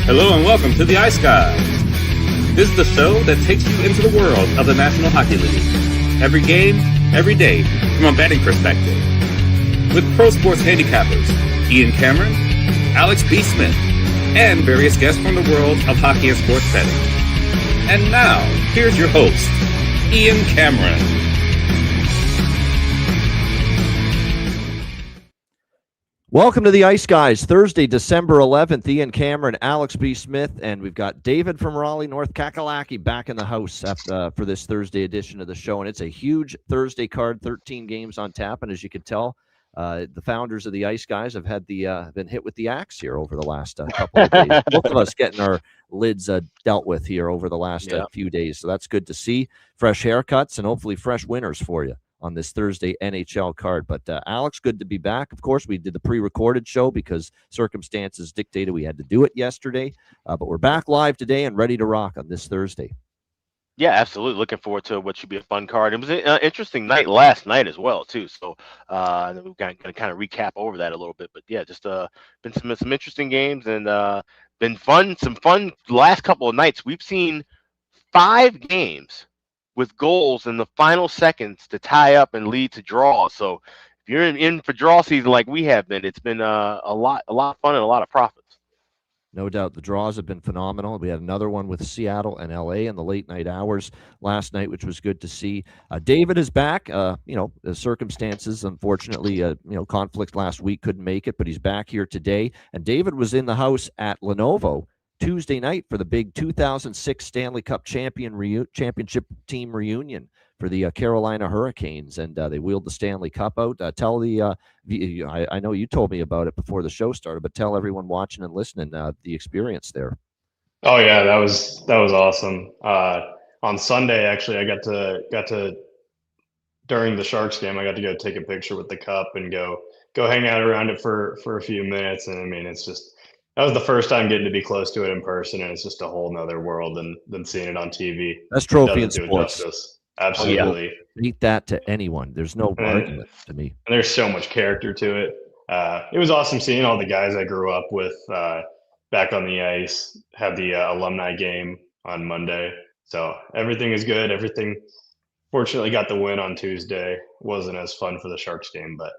Hello and welcome to the Ice Guys. This is the show that takes you into the world of the National Hockey League. Every game, every day, from a betting perspective. With pro sports handicappers, Ian Cameron, Alex B. Smith, and various guests from the world of hockey and sports betting. And now, here's your host, Ian Cameron. Welcome to the Ice Guys, Thursday, December 11th. Ian Cameron, Alex B. Smith, and we've got David from Raleigh, North Kakalaki back in the house for this Thursday edition of the show. And it's a huge Thursday card, 13 games on tap. And as you can tell, the founders of the Ice Guys have had been hit with the axe here over the last couple of days. Both of us getting our lids dealt with here over the last few days. So that's good to see. Fresh haircuts and hopefully fresh winners for you on this Thursday NHL card. But Alex, good to be back. Of course, we did the pre-recorded show because circumstances dictated we had to do it yesterday. But we're back live today and ready to rock on this Thursday. Yeah, absolutely. Looking forward to what should be a fun card. It was an interesting night last night as well, too. So we're going to kind of recap over that a little bit. But yeah, just been some interesting games and been fun. Some fun last couple of nights. We've seen 5 games with goals in the final seconds to tie up and lead to draws. So if you're in for draw season like we have been, it's been a lot of fun and a lot of profits. No doubt the draws have been phenomenal. We had another one with Seattle and LA in the late night hours last night, which was good to see. David is back. The circumstances, unfortunately, conflict last week, couldn't make it, but he's back here today. And David was in the house at Lenovo Tuesday night for the big 2006 Stanley Cup championship team reunion for the Carolina Hurricanes, and they wheeled the Stanley Cup out. I know you told me about it before the show started, but tell everyone watching and listening the experience there. Oh yeah, that was awesome. On Sunday, actually, I got to during the Sharks game, I got to go take a picture with the cup and go hang out around it for a few minutes. And I mean, that was the first time getting to be close to it in person, and it's just a whole nother world than seeing it on TV. Best trophy in sports. Absolutely. Beat that to anyone. There's no argument to me. And there's so much character to it. It was awesome seeing all the guys I grew up with back on the ice, have the alumni game on Monday. So everything is good. Everything, fortunately, got the win on Tuesday. Wasn't as fun for the Sharks game, but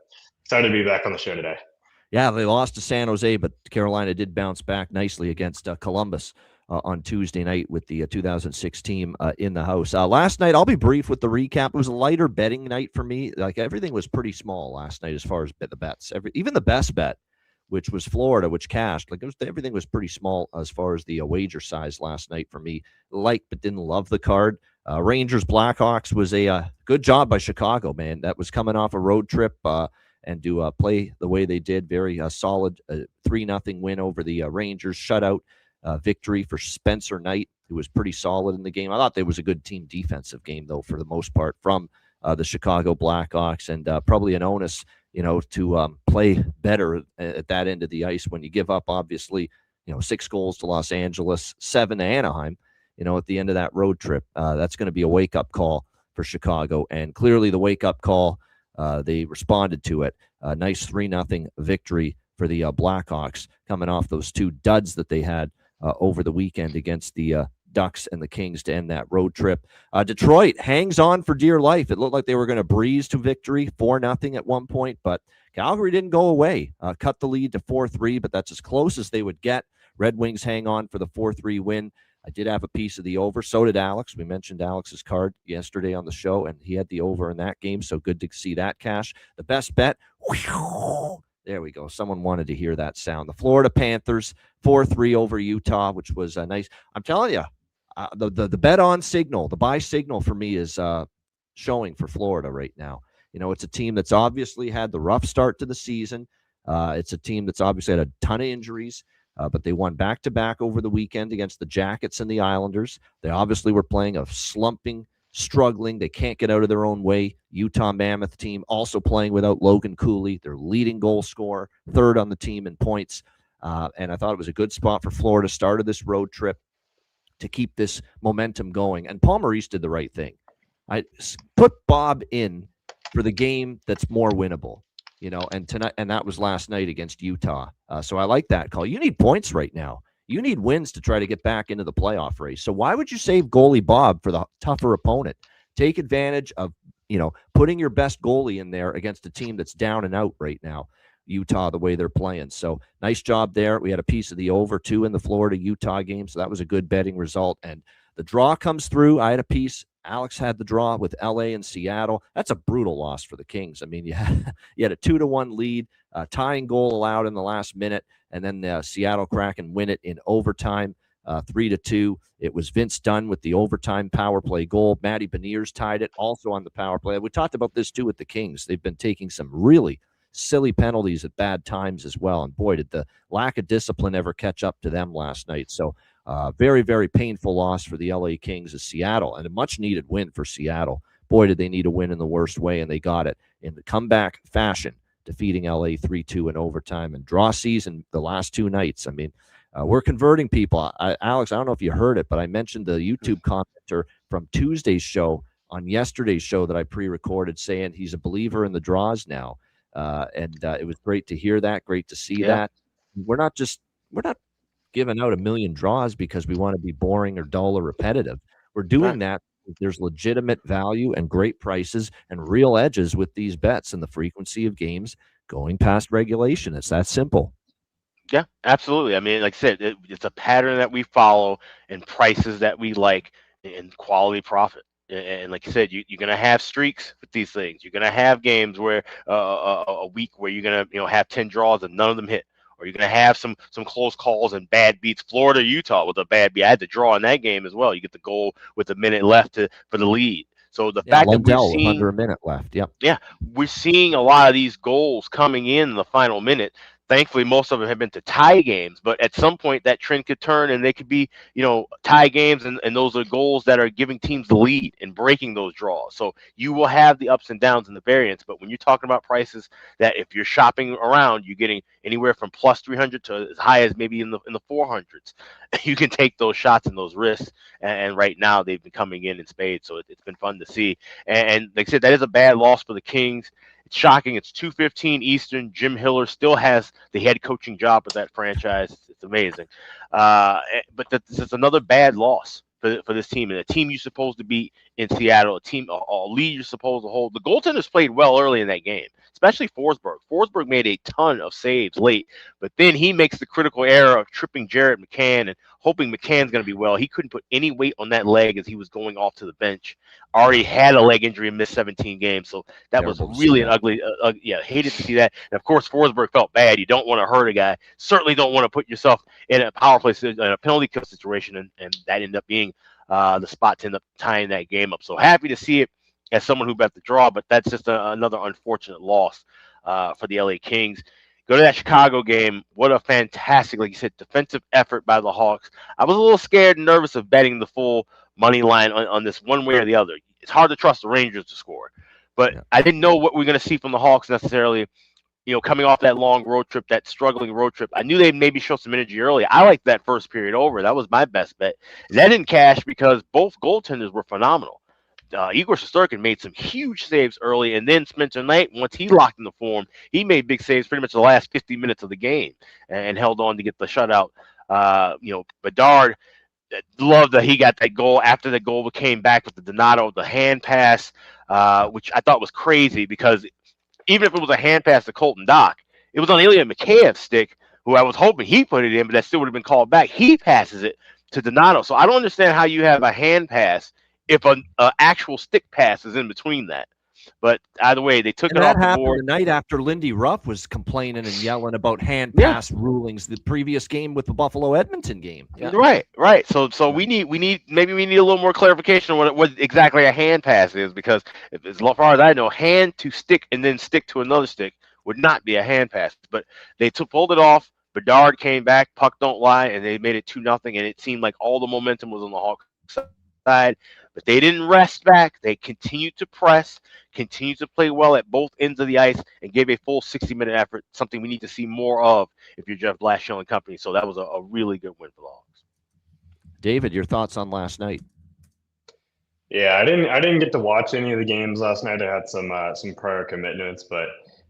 excited to be back on the show today. Yeah, they lost to San Jose, but Carolina did bounce back nicely against Columbus on Tuesday night with the 2006 team in the house. Last night, I'll be brief with the recap. It was a lighter betting night for me. Like, everything was pretty small last night as far as the bets. Even the best bet, which was Florida, which cashed. Everything was pretty small as far as the wager size last night for me. Liked but didn't love the card. Rangers Blackhawks was a good job by Chicago, man. That was coming off a road trip. And to play the way they did, very solid 3-0 win over the Rangers, shutout victory for Spencer Knight, who was pretty solid in the game. I thought there was a good team defensive game, though, for the most part, from the Chicago Blackhawks, and probably an onus, to play better at that end of the ice when you give up, obviously, 6 goals to Los Angeles, 7 to Anaheim, at the end of that road trip. That's going to be a wake-up call for Chicago, and clearly the wake-up call, they responded to it. Nice 3-0 victory for the Blackhawks, coming off those 2 duds that they had over the weekend against the Ducks and the Kings to end that road trip. Detroit hangs on for dear life. It looked like they were going to breeze to victory, 4-0 at one point, but Calgary didn't go away. Cut the lead to 4-3, but that's as close as they would get. Red Wings hang on for the 4-3 win. I did have a piece of the over. So did Alex. We mentioned Alex's card yesterday on the show, and he had the over in that game, so good to see that cash. The best bet, there we go. Someone wanted to hear that sound. The Florida Panthers, 4-3 over Utah, which was nice. I'm telling you, the bet on signal, the buy signal for me is showing for Florida right now. It's a team that's obviously had the rough start to the season. It's a team that's obviously had a ton of injuries. But they won back-to-back over the weekend against the Jackets and the Islanders. They obviously were playing a slumping, struggling. They can't get out of their own way. Utah Mammoth team also playing without Logan Cooley, their leading goal scorer, 3rd on the team in points. And I thought it was a good spot for Florida. Started this road trip to keep this momentum going. And Paul Maurice did the right thing. I put Bob in for the game that's more winnable. And tonight, and that was last night against Utah. So I like that call. You need points right now. You need wins to try to get back into the playoff race. So why would you save goalie Bob for the tougher opponent? Take advantage of, putting your best goalie in there against a team that's down and out right now. Utah, the way they're playing. So nice job there. We had a piece of the over too in the Florida-Utah game. So that was a good betting result. And the draw comes through. I had a piece. Alex had the draw with LA and Seattle. That's a brutal loss for the Kings. I mean, you had a 2-1 lead, tying goal allowed in the last minute, and then the Seattle Kraken win it in overtime, 3-2. It was Vince Dunn with the overtime power play goal. Matty Beniers tied it also on the power play. We talked about this too with the Kings. They've been taking some really silly penalties at bad times as well. And boy, did the lack of discipline ever catch up to them last night. So very, very painful loss for the LA Kings of Seattle, and a much needed win for Seattle. Boy, did they need a win in the worst way, and they got it in the comeback fashion, defeating LA 3-2 in overtime. And draw season the last 2 nights. I mean, we're converting people. Alex, I don't know if you heard it, but I mentioned the YouTube commenter from Tuesday's show on yesterday's show that I pre-recorded saying he's a believer in the draws now. And it was great to hear that. Great to see that. We're not giving out a million draws because we want to be boring or dull or repetitive. We're doing that. There's legitimate value and great prices and real edges with these bets and the frequency of games going past regulation. It's that simple. Yeah, absolutely. I mean, like I said, it's a pattern that we follow and prices that we like and quality profit. And like I said, you're going to have streaks with these things. You're going to have games where a week where you're going to have 10 draws and none of them hit. Or you're going to have some close calls and bad beats. Florida, Utah with a bad beat. I had to draw in that game as well. You get the goal with a minute left for the lead. So the fact that we're seeing under a minute left. Yep. Yeah, we're seeing a lot of these goals coming in the final minute. Thankfully, most of them have been to tie games, but at some point that trend could turn and they could be, tie games, and those are goals that are giving teams the lead and breaking those draws. So you will have the ups and downs and the variance, but when you're talking about prices that if you're shopping around, you're getting anywhere from plus 300 to as high as maybe in the 400s. You can take those shots and those risks, and right now they've been coming in spades, so it's been fun to see. And like I said, that is a bad loss for the Kings. It's shocking. It's 2:15 Eastern. Jim Hiller still has the head coaching job with that franchise. It's amazing. But this is another bad loss for this team, and a team you're supposed to beat in Seattle, a lead you're supposed to hold. The goaltenders played well early in that game, especially Forsberg. Forsberg made a ton of saves late, but then he makes the critical error of tripping Jared McCann and hoping McCann's going to be well. He couldn't put any weight on that leg as he was going off to the bench. Already had a leg injury and missed 17 games, so that Terrible was really an ugly. Hated to see that. And of course, Forsberg felt bad. You don't want to hurt a guy. Certainly don't want to put yourself in a power play, in a penalty kill situation, and that ended up being the spot to end up tying that game up. So happy to see it as someone who bet the draw, but that's just another unfortunate loss for the LA Kings. Go to that Chicago game. What a fantastic, like you said, defensive effort by the Hawks. I was a little scared and nervous of betting the full money line on this one way or the other. It's hard to trust the Rangers to score, but I didn't know what we were going to see from the Hawks necessarily. Coming off that long road trip, that struggling road trip, I knew they'd maybe show some energy early. I liked that first period over. That was my best bet. That didn't cash because both goaltenders were phenomenal. Igor Shesterkin made some huge saves early, and then Spencer Knight, once he locked in the form, he made big saves pretty much the last 50 minutes of the game and held on to get the shutout. Bedard, loved that he got that goal. After the goal came back with the Donato, the hand pass, which I thought was crazy because even if it was a hand pass to Colton Dock, it was on Ilya Mikheyev's stick, who I was hoping he put it in, but that still would have been called back. He passes it to Donato. So I don't understand how you have a hand pass if an actual stick pass is in between that. But either way, they took it off the board. The night after Lindy Ruff was complaining and yelling about hand pass rulings the previous game with the Buffalo Edmonton game. Yeah. Right. So we need maybe a little more clarification on what exactly a hand pass is, because as far as I know, hand to stick and then stick to another stick would not be a hand pass. But they pulled it off. Bedard came back, puck don't lie, and they made it 2-0, and it seemed like all the momentum was on the Hawks side. But they didn't rest back. They continued to press, continued to play well at both ends of the ice, and gave a full 60-minute effort, something we need to see more of if you're Jeff Blashill and company. So that was a really good win for the Hawks. David, your thoughts on last night? Yeah, I didn't get to watch any of the games last night. I had some prior commitments, but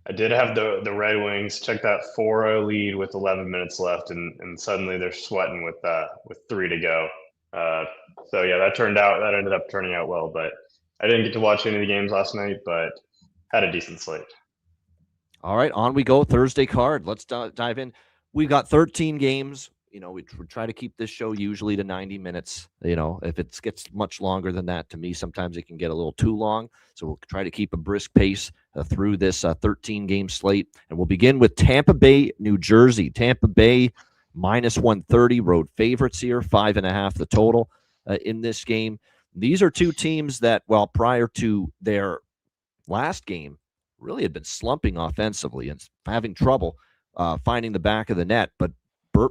I did have the Red Wings check that 4-0 lead with 11 minutes left, and suddenly they're sweating with 3 to go. So yeah, that ended up turning out well. But I didn't get to watch any of the games last night, but had a decent slate. All right, on we go. Thursday card. Let's dive in. We've got 13 games. We try to keep this show usually to 90 minutes. If it gets much longer than that, to me, sometimes it can get a little too long. So we'll try to keep a brisk pace through this 13-game slate. And we'll begin with Tampa Bay, New Jersey. Tampa Bay minus 130, road favorites here, 5.5 the total in this game. These are two teams that, well, prior to their last game, really had been slumping offensively and having trouble finding the back of the net. But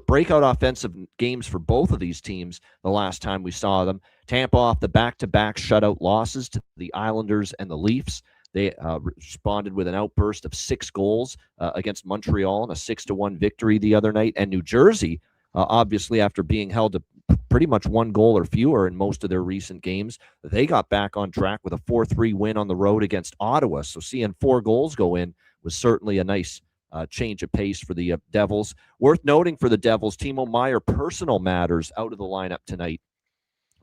breakout offensive games for both of these teams the last time we saw them. Tampa off the back-to-back shutout losses to the Islanders and the Leafs. They responded with an outburst of 6 goals against Montreal in a 6-1 victory the other night. And New Jersey, obviously, after being held to pretty much 1 goal or fewer in most of their recent games, they got back on track with a 4-3 win on the road against Ottawa. So seeing 4 goals go in was certainly a nice change of pace for the Devils. Worth noting for the Devils, Timo Meier, personal matters out of the lineup tonight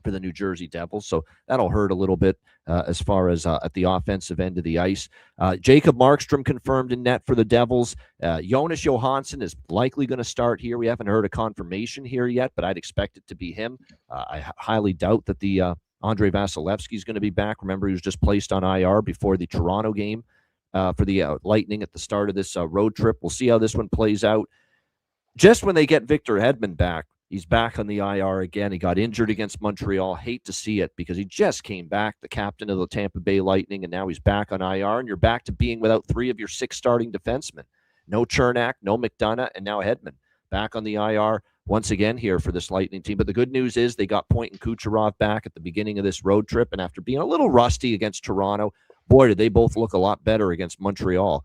for the New Jersey Devils. So that'll hurt a little bit as far as at the offensive end of the ice. Jacob Markstrom confirmed in net for the Devils. Jonas Johansson is likely going to start here. We haven't heard a confirmation here yet, but I'd expect it to be him. I highly doubt that the Andrei Vasilevsky is going to be back. Remember, he was just placed on IR before the Toronto game for the Lightning at the start of this road trip. We'll see how this one plays out. Just when they get Victor Hedman back, he's back on the IR again. He got injured against Montreal. Hate to see it because he just came back, the captain of the Tampa Bay Lightning, and now he's back on IR, and you're back to being without 3 of your 6 starting defensemen. No Chernak, no McDonough, and now Hedman back on the IR once again here for this Lightning team. But the good news is they got Point and Kucherov back at the beginning of this road trip, and after being a little rusty against Toronto, boy, did they both look a lot better against Montreal,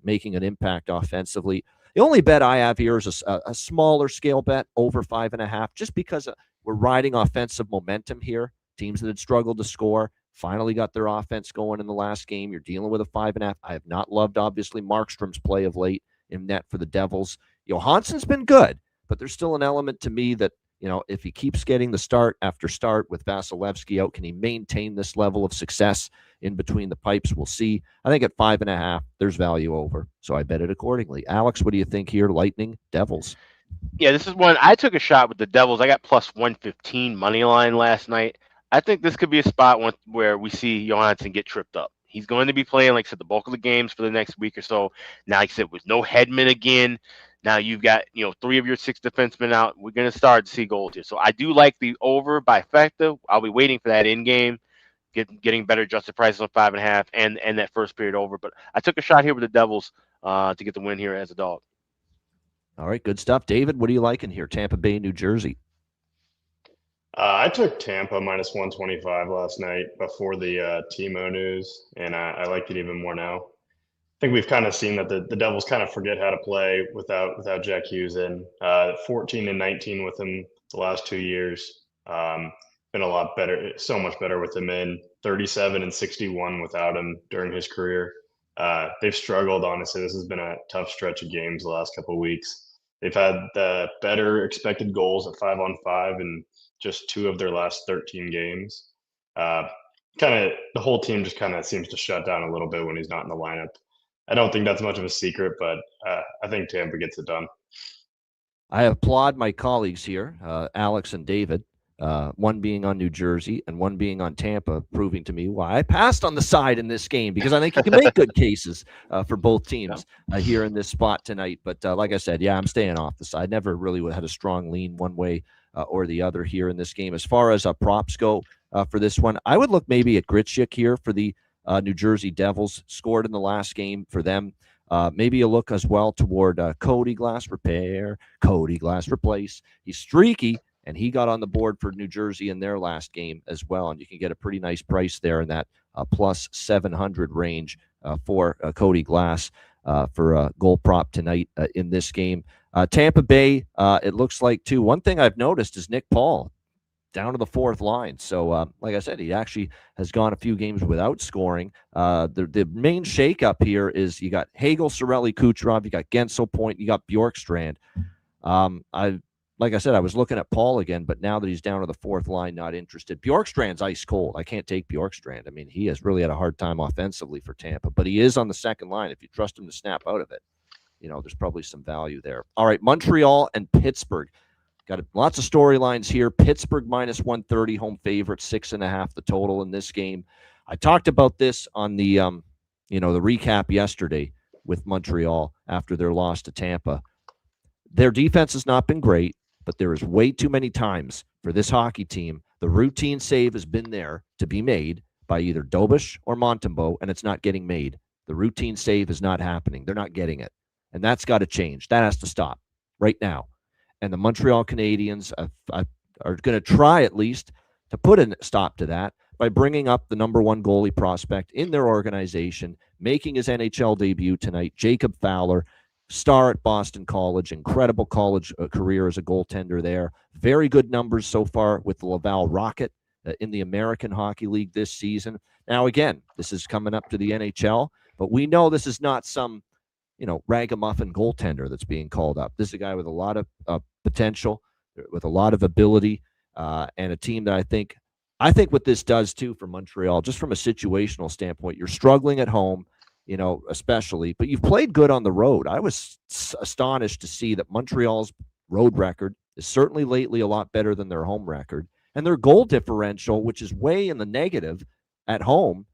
making an impact offensively. The only bet I have here is a smaller scale bet, over 5.5, just because we're riding offensive momentum here. Teams that had struggled to score finally got their offense going in the last game. You're dealing with a 5.5. I have not loved, obviously, Markstrom's play of late in net for the Devils. Johansson's been good, but there's still an element to me that, if he keeps getting the start after start with Vasilevsky out, can he maintain this level of success in between the pipes? We'll see. I think at 5.5, there's value over, so I bet it accordingly. Alex, what do you think here? Lightning, Devils. Yeah, this is one I took a shot with the Devils. I got plus 115 money line last night. I think this could be a spot where we see Johansson get tripped up. He's going to be playing, like I said, the bulk of the games for the next week or so. Now, like I said, with no Hedman again, now you've got 3 of your 6 defensemen out. We're going to start to see goals here. So I do like the over by effective. I'll be waiting for that in game, getting better adjusted prices on 5.5 and that first period over. But I took a shot here with the Devils to get the win here as a dog. All right, good stuff. David, what are you liking here? Tampa Bay, New Jersey. I took Tampa minus 125 last night before the Timo news, and I like it even more now. I think we've kind of seen that the Devils kind of forget how to play without Jack Hughes in. 14 and 19 with him the last 2 years. Been a lot better, so much better with him in. 37 and 61 without him during his career. They've struggled, honestly. This has been a tough stretch of games the last couple of weeks. They've had the better expected goals at 5-on-5 in just 2 of their last 13 games. The whole team just kind of seems to shut down a little bit when he's not in the lineup. I don't think that's much of a secret, but I think Tampa gets it done. I applaud my colleagues here, Alex and David, one being on New Jersey and one being on Tampa, proving to me why I passed on the side in this game, because I think you can make good cases for both teams here in this spot tonight. But like I said, I'm staying off the side. Never really had a strong lean one way or the other here in this game. As far as props go for this one, I would look maybe at Gritschik here for the New Jersey Devils. Scored in the last game for them. Maybe a look as well toward Cody Glass repair, Cody Glass replace. He's streaky, and he got on the board for New Jersey in their last game as well. And you can get a pretty nice price there in that plus 700 range for Cody Glass for a goal prop tonight in this game. Tampa Bay, it looks like, too. One thing I've noticed is Nick Paul down to the fourth line. So, like I said, he actually has gone a few games without scoring. The main shakeup here is you got Hagel, Cirelli, Kucherov, you got Gensel, Point, you got Bjorkstrand. Like I said, I was looking at Paul again, but now that he's down to the fourth line, not interested. Bjorkstrand's ice cold. I can't take Bjorkstrand. I mean, he has really had a hard time offensively for Tampa, but he is on the second line. If you trust him to snap out of it, there's probably some value there. All right, Montreal and Pittsburgh. Got lots of storylines here. Pittsburgh minus 130, home favorite, 6.5 the total in this game. I talked about this on the the recap yesterday with Montreal after their loss to Tampa. Their defense has not been great, but there is way too many times for this hockey team. The routine save has been there to be made by either Dobish or Montembeault, and it's not getting made. The routine save is not happening. They're not getting it. And that's got to change. That has to stop right now. And the Montreal Canadiens are going to try at least to put a stop to that by bringing up the number one goalie prospect in their organization, making his NHL debut tonight, Jacob Fowler, star at Boston College, incredible college career as a goaltender there. Very good numbers so far with the Laval Rocket in the American Hockey League this season. Now, again, this is coming up to the NHL, but we know this is not some ragamuffin goaltender that's being called up. This is a guy with a lot of potential, with a lot of ability, and a team that I think what this does too for Montreal, just from a situational standpoint, you're struggling at home, especially, but you've played good on the road. I was astonished to see that Montreal's road record is certainly lately a lot better than their home record, and their goal differential, which is way in the negative at home,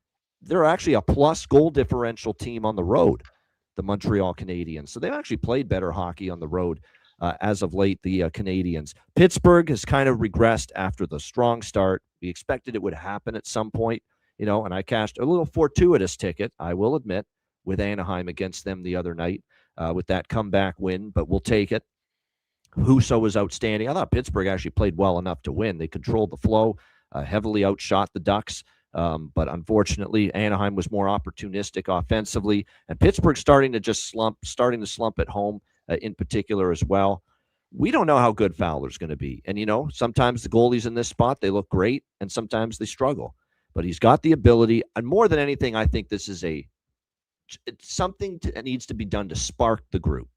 they're actually a plus goal differential team on the road, the Montreal Canadiens. So they've actually played better hockey on the road as of late, the Canadiens. Pittsburgh has kind of regressed after the strong start. We expected it would happen at some point, and I cashed a little fortuitous ticket, I will admit, with Anaheim against them the other night with that comeback win, but we'll take it. Husso was outstanding. I thought Pittsburgh actually played well enough to win. They controlled the flow, heavily outshot the Ducks. But unfortunately, Anaheim was more opportunistic offensively, and Pittsburgh starting to slump at home in particular as well. We don't know how good Fowler's going to be. And, sometimes the goalies in this spot, they look great, and sometimes they struggle. But he's got the ability, and more than anything, I think this is something that needs to be done to spark the group,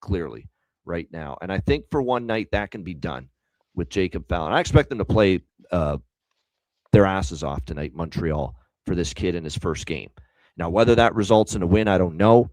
clearly, right now. And I think for one night that can be done with Jacob Fowler. And I expect them to play their asses off tonight, Montreal, for this kid in his first game. Now, whether that results in a win, I don't know.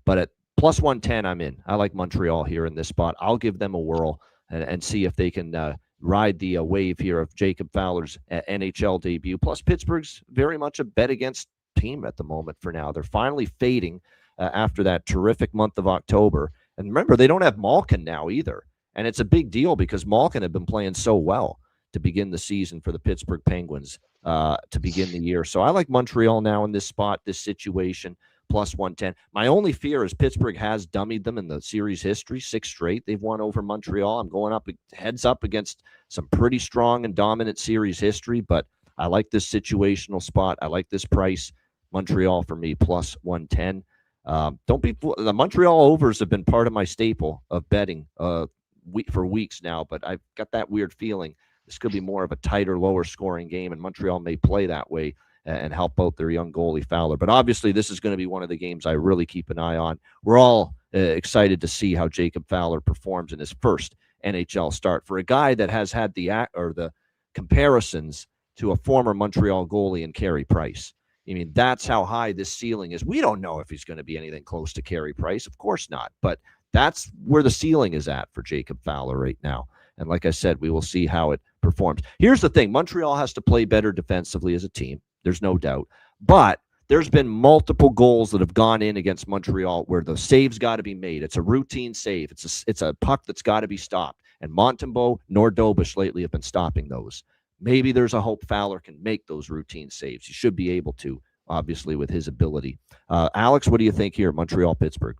But at plus 110, I'm in. I like Montreal here in this spot. I'll give them a whirl and see if they can ride the wave here of Jacob Fowler's NHL debut. Plus, Pittsburgh's very much a bet against team at the moment for now. They're finally fading after that terrific month of October. And remember, they don't have Malkin now either. And it's a big deal because Malkin had been playing so well to begin the season for the Pittsburgh Penguins to begin the year. So I like Montreal now in this spot, this situation, plus 110. My only fear is Pittsburgh has dummied them in the series history, 6 straight. They've won over Montreal. I'm going up heads up against some pretty strong and dominant series history, but I like this situational spot. I like this price. Montreal for me, plus 110. The Montreal overs have been part of my staple of betting for weeks now, but I've got that weird feeling this could be more of a tighter, lower scoring game, and Montreal may play that way and help out their young goalie Fowler. But obviously, this is going to be one of the games I really keep an eye on. We're all excited to see how Jacob Fowler performs in his first NHL start for a guy that has had the comparisons to a former Montreal goalie in Carey Price. I mean, that's how high this ceiling is. We don't know if he's going to be anything close to Carey Price. Of course not. But that's where the ceiling is at for Jacob Fowler right now. And like I said, we will see how it performs. Here's the thing. Montreal has to play better defensively as a team. There's no doubt. But there's been multiple goals that have gone in against Montreal where the save's got to be made. It's a routine save. It's a puck that's got to be stopped. And Montembeault nor Dobish lately have been stopping those. Maybe there's a hope Fowler can make those routine saves. He should be able to, obviously, with his ability. Alex, what do you think here, Montreal-Pittsburgh?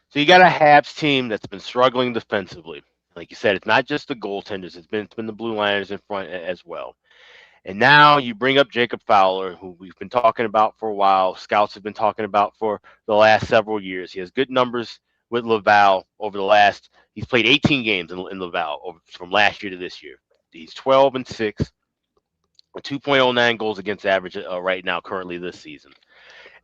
So you got a Habs team that's been struggling defensively. Like you said, it's not just the goaltenders. It's been the blue liners in front as well. And now you bring up Jacob Fowler, who we've been talking about for a while. Scouts have been talking about for the last several years. He has good numbers with Laval over the last – he's played 18 games in Laval from last year to this year. He's 12-6, 2.09 goals against average right now, currently this season.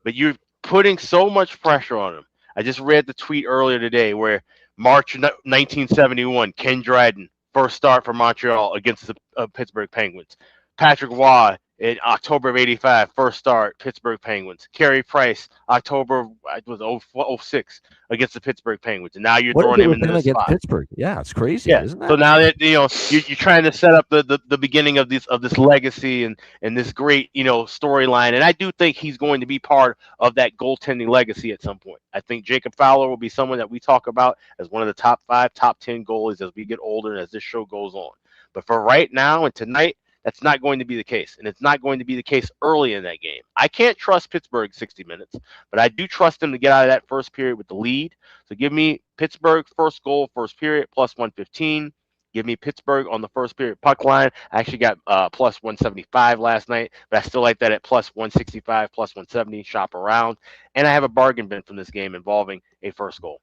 But you're putting so much pressure on him. I just read the tweet earlier today where March 1971, Ken Dryden, first start for Montreal against the Pittsburgh Penguins. Patrick Waugh in October of 85, first start, Pittsburgh Penguins. Carey Price, October was 06 against the Pittsburgh Penguins. And now you're throwing him into this against spot. Pittsburgh. Yeah, it's crazy, Yeah. isn't that? So now that you're trying to set up the beginning of this legacy and this great storyline, and I do think he's going to be part of that goaltending legacy at some point. I think Jacob Fowler will be someone that we talk about as one of the top 5, top 10 goalies as we get older and as this show goes on. But for right now and tonight, that's not going to be the case, and it's not going to be the case early in that game. I can't trust Pittsburgh 60 minutes, but I do trust them to get out of that first period with the lead. So give me Pittsburgh first goal, first period, plus 115. Give me Pittsburgh on the first period puck line. I actually got plus 175 last night, but I still like that at plus 165, plus 170, shop around. And I have a bargain bin from this game involving a first goal.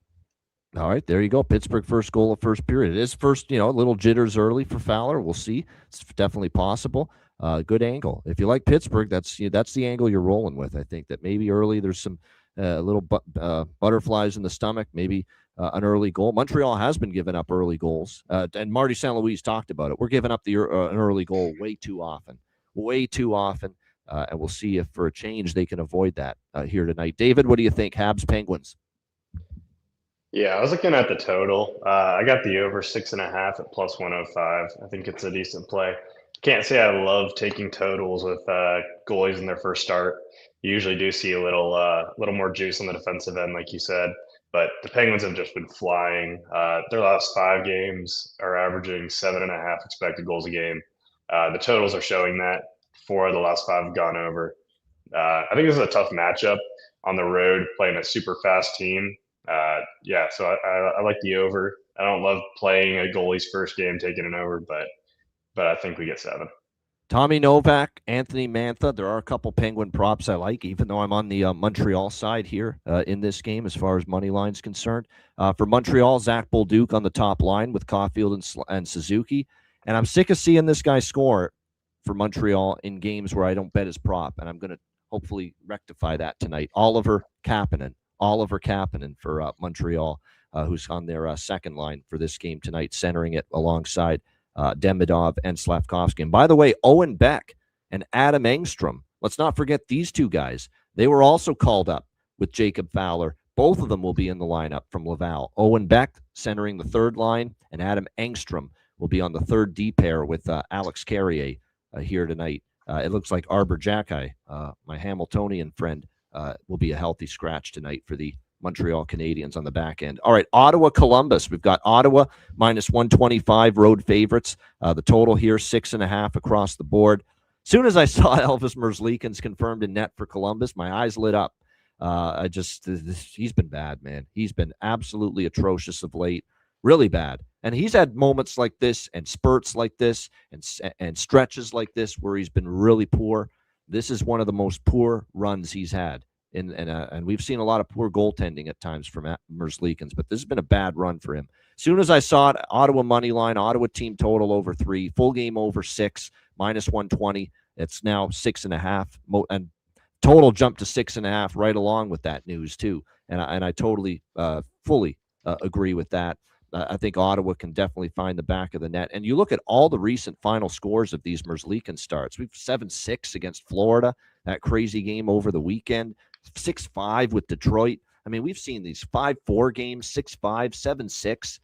All right, there you go. Pittsburgh first goal of first period. It is first, a little jitters early for Fowler. We'll see. It's definitely possible. Good angle. If you like Pittsburgh, that's the angle you're rolling with. I think that maybe early there's some little butterflies in the stomach, maybe an early goal. Montreal has been giving up early goals, and Marty St. Louis talked about it. We're giving up an early goal way too often, and we'll see if for a change they can avoid that here tonight. David, what do you think? Habs Penguins. Yeah, I was looking at the total. I got the over 6.5 at plus 105. I think it's a decent play. Can't say I love taking totals with goalies in their first start. You usually do see a little more juice on the defensive end, like you said. But the Penguins have just been flying. Their last 5 games are averaging 7.5 expected goals a game. The totals are showing that 4 of the last 5 have gone over. I think this is a tough matchup on the road, playing a super fast team. So I like the over. I don't love playing a goalie's first game taking an over, but I think we get 7. Tommy Novak, Anthony Mantha. There are a couple Penguin props I like, even though I'm on the Montreal side here in this game as far as money line's concerned. For Montreal, Zach Bolduc on the top line with Caulfield and Suzuki. And I'm sick of seeing this guy score for Montreal in games where I don't bet his prop, and I'm going to hopefully rectify that tonight. Oliver Kapanen for Montreal, who's on their second line for this game tonight, centering it alongside Demidov and Slavkovsky. And by the way, Owen Beck and Adam Engstrom, let's not forget these two guys. They were also called up with Jacob Fowler. Both of them will be in the lineup from Laval. Owen Beck centering the third line, and Adam Engstrom will be on the third D pair with Alex Carrier here tonight. It looks like Arbor Jacki, my Hamiltonian friend, will be a healthy scratch tonight for the Montreal Canadiens on the back end. All right, Ottawa-Columbus. We've got Ottawa minus 125 road favorites. The total here, 6.5 across the board. As soon as I saw Elvis Merzlikins confirmed in net for Columbus, my eyes lit up. He's been bad, man. He's been absolutely atrocious of late, really bad. And he's had moments like this and spurts like this and stretches like this where he's been really poor. This is one of the most poor runs he's had. And we've seen a lot of poor goaltending at times from Merzlikins, but this has been a bad run for him. As soon as I saw it, Ottawa money line, Ottawa team total over 3, full game over 6, minus 120. It's now 6.5, and total jumped to 6.5 right along with that news too. And I totally, fully agree with that. I think Ottawa can definitely find the back of the net. And you look at all the recent final scores of these Merzlikins starts. We've 7-6 against Florida, that crazy game over the weekend. 6-5 with Detroit. I mean, we've seen these 5-4 games, 6-5, 7-6,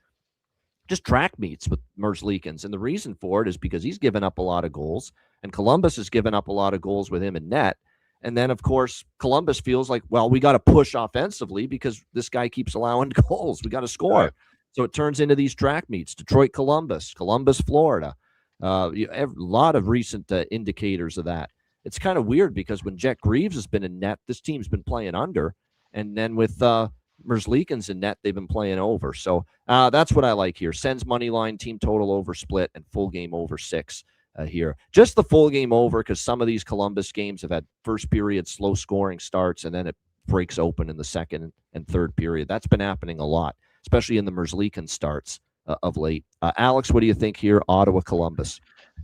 just track meets with Merzlikins. And the reason for it is because he's given up a lot of goals, and Columbus has given up a lot of goals with him in net. And then, of course, Columbus feels like, well, we got to push offensively because this guy keeps allowing goals. We got to score. Right. So it turns into these track meets, Detroit, Columbus, Florida. A lot of recent indicators of that. It's kind of weird because when Jet Greaves has been in net, this team's been playing under. And then with Merzlikins in net, they've been playing over. So that's what I like here. Sens money line, team total over split, and full game over 6 here. Just the full game over because some of these Columbus games have had first period slow scoring starts, and then it breaks open in the second and third period. That's been happening a lot, especially in the Merzlikins starts of late. Alex, what do you think here, Ottawa, Columbus?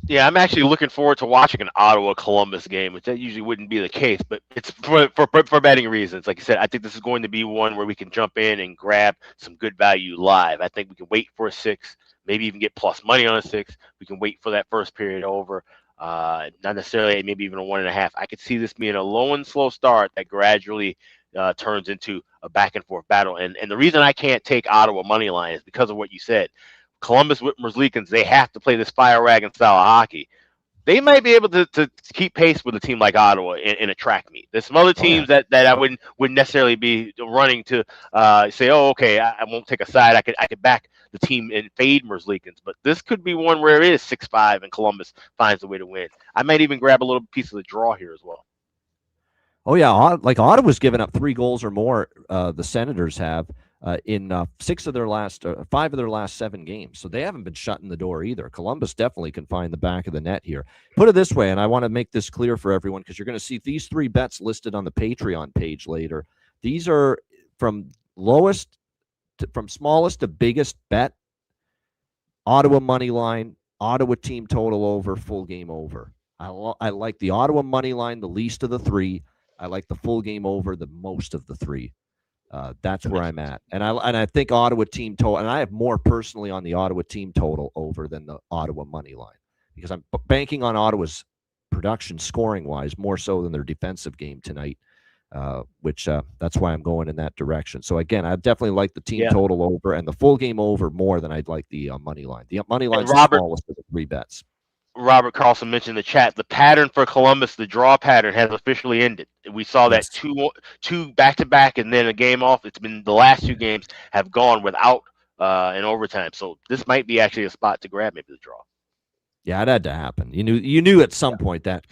Yeah, I'm actually looking forward to watching an Ottawa-Columbus game, which that usually wouldn't be the case, but it's for betting reasons. Like I said, I think this is going to be one where we can jump in and grab some good value live. I think we can wait for a 6, maybe even get plus money on a 6. We can wait for that first period over. Not necessarily maybe even a 1.5. I could see this being a low and slow start that gradually turns into a back and forth battle. And the reason I can't take Ottawa money line is because of what you said. Columbus with Merzlikins, they have to play this fire wagon style of hockey. They might be able to keep pace with a team like Ottawa in a track meet. There's some other teams that I wouldn't necessarily be running to say, oh, okay, I won't take a side. I could back the team and fade Merzlikins, but this could be one where it is 6-5 and Columbus finds a way to win. I might even grab a little piece of the draw here as well. Oh yeah, like Ottawa's given up 3 goals or more. The Senators have. In 5 of their last 7 games. So they haven't been shutting the door either. Columbus definitely can find the back of the net here. Put it this way, and I want to make this clear for everyone because you're going to see these 3 bets listed on the Patreon page later. These are from smallest to biggest bet. Ottawa money line, Ottawa team total over, full game over. I like the Ottawa money line the least of the 3. I like the full game over the most of the 3. That's where I'm at, and I think Ottawa team total, and I have more personally on the Ottawa team total over than the Ottawa money line because I'm banking on Ottawa's production scoring wise more so than their defensive game tonight, which that's why I'm going in that direction. So again, I definitely like the team total over and the full game over more than I'd like the money line. The money line's the smallest of the 3 bets. Robert Carlson mentioned in the chat, the pattern for Columbus, the draw pattern has officially ended. We saw that two back-to-back and then a game off. It's been the last 2 games have gone without an overtime. So this might be actually a spot to grab maybe the draw. Yeah, it had to happen. You knew at some point that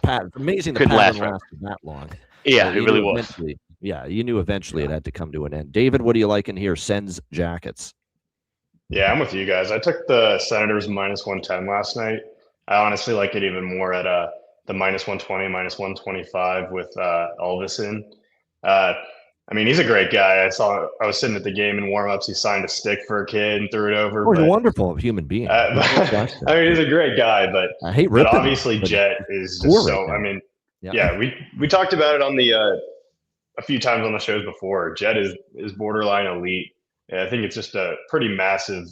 pattern. Amazing the pattern lasted that long. Yeah, it really was. Yeah, you knew eventually it had to come to an end. David, what do you like in here? Sens Jackets. Yeah, I'm with you guys. I took the Senators -110 last night. I honestly like it even more at the -120, -125 with Elvison. I mean, he's a great guy. I was sitting at the game in warmups. He signed a stick for a kid and threw it over. Oh, he's a wonderful human being. I mean, he's a great guy, but I hate ripping. But obviously, Jet is just so. Right, I mean, we talked about it on the a few times on the shows before. Jet is borderline elite. Yeah, I think it's just a pretty massive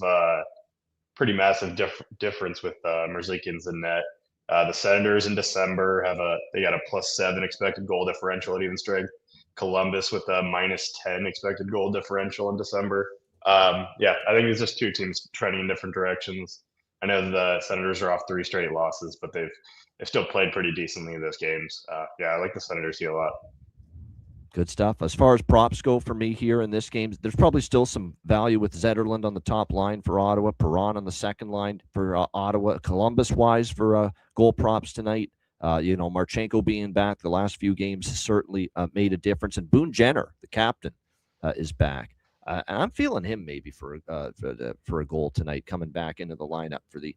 difference with Merzlikins in net. The Senators in December they got a +7 expected goal differential at even strength. Columbus with a -10 expected goal differential in December. I think it's just 2 teams trending in different directions. I know the Senators are off 3 straight losses, but they've still played pretty decently in those games. I like the Senators here a lot. Good stuff. As far as props go for me here in this game, there's probably still some value with Zetterlund on the top line for Ottawa, Perron on the second line for Ottawa, Columbus-wise for goal props tonight. Marchenko being back the last few games has certainly made a difference. And Boone Jenner, the captain, is back. And I'm feeling him maybe for a goal tonight, coming back into the lineup for the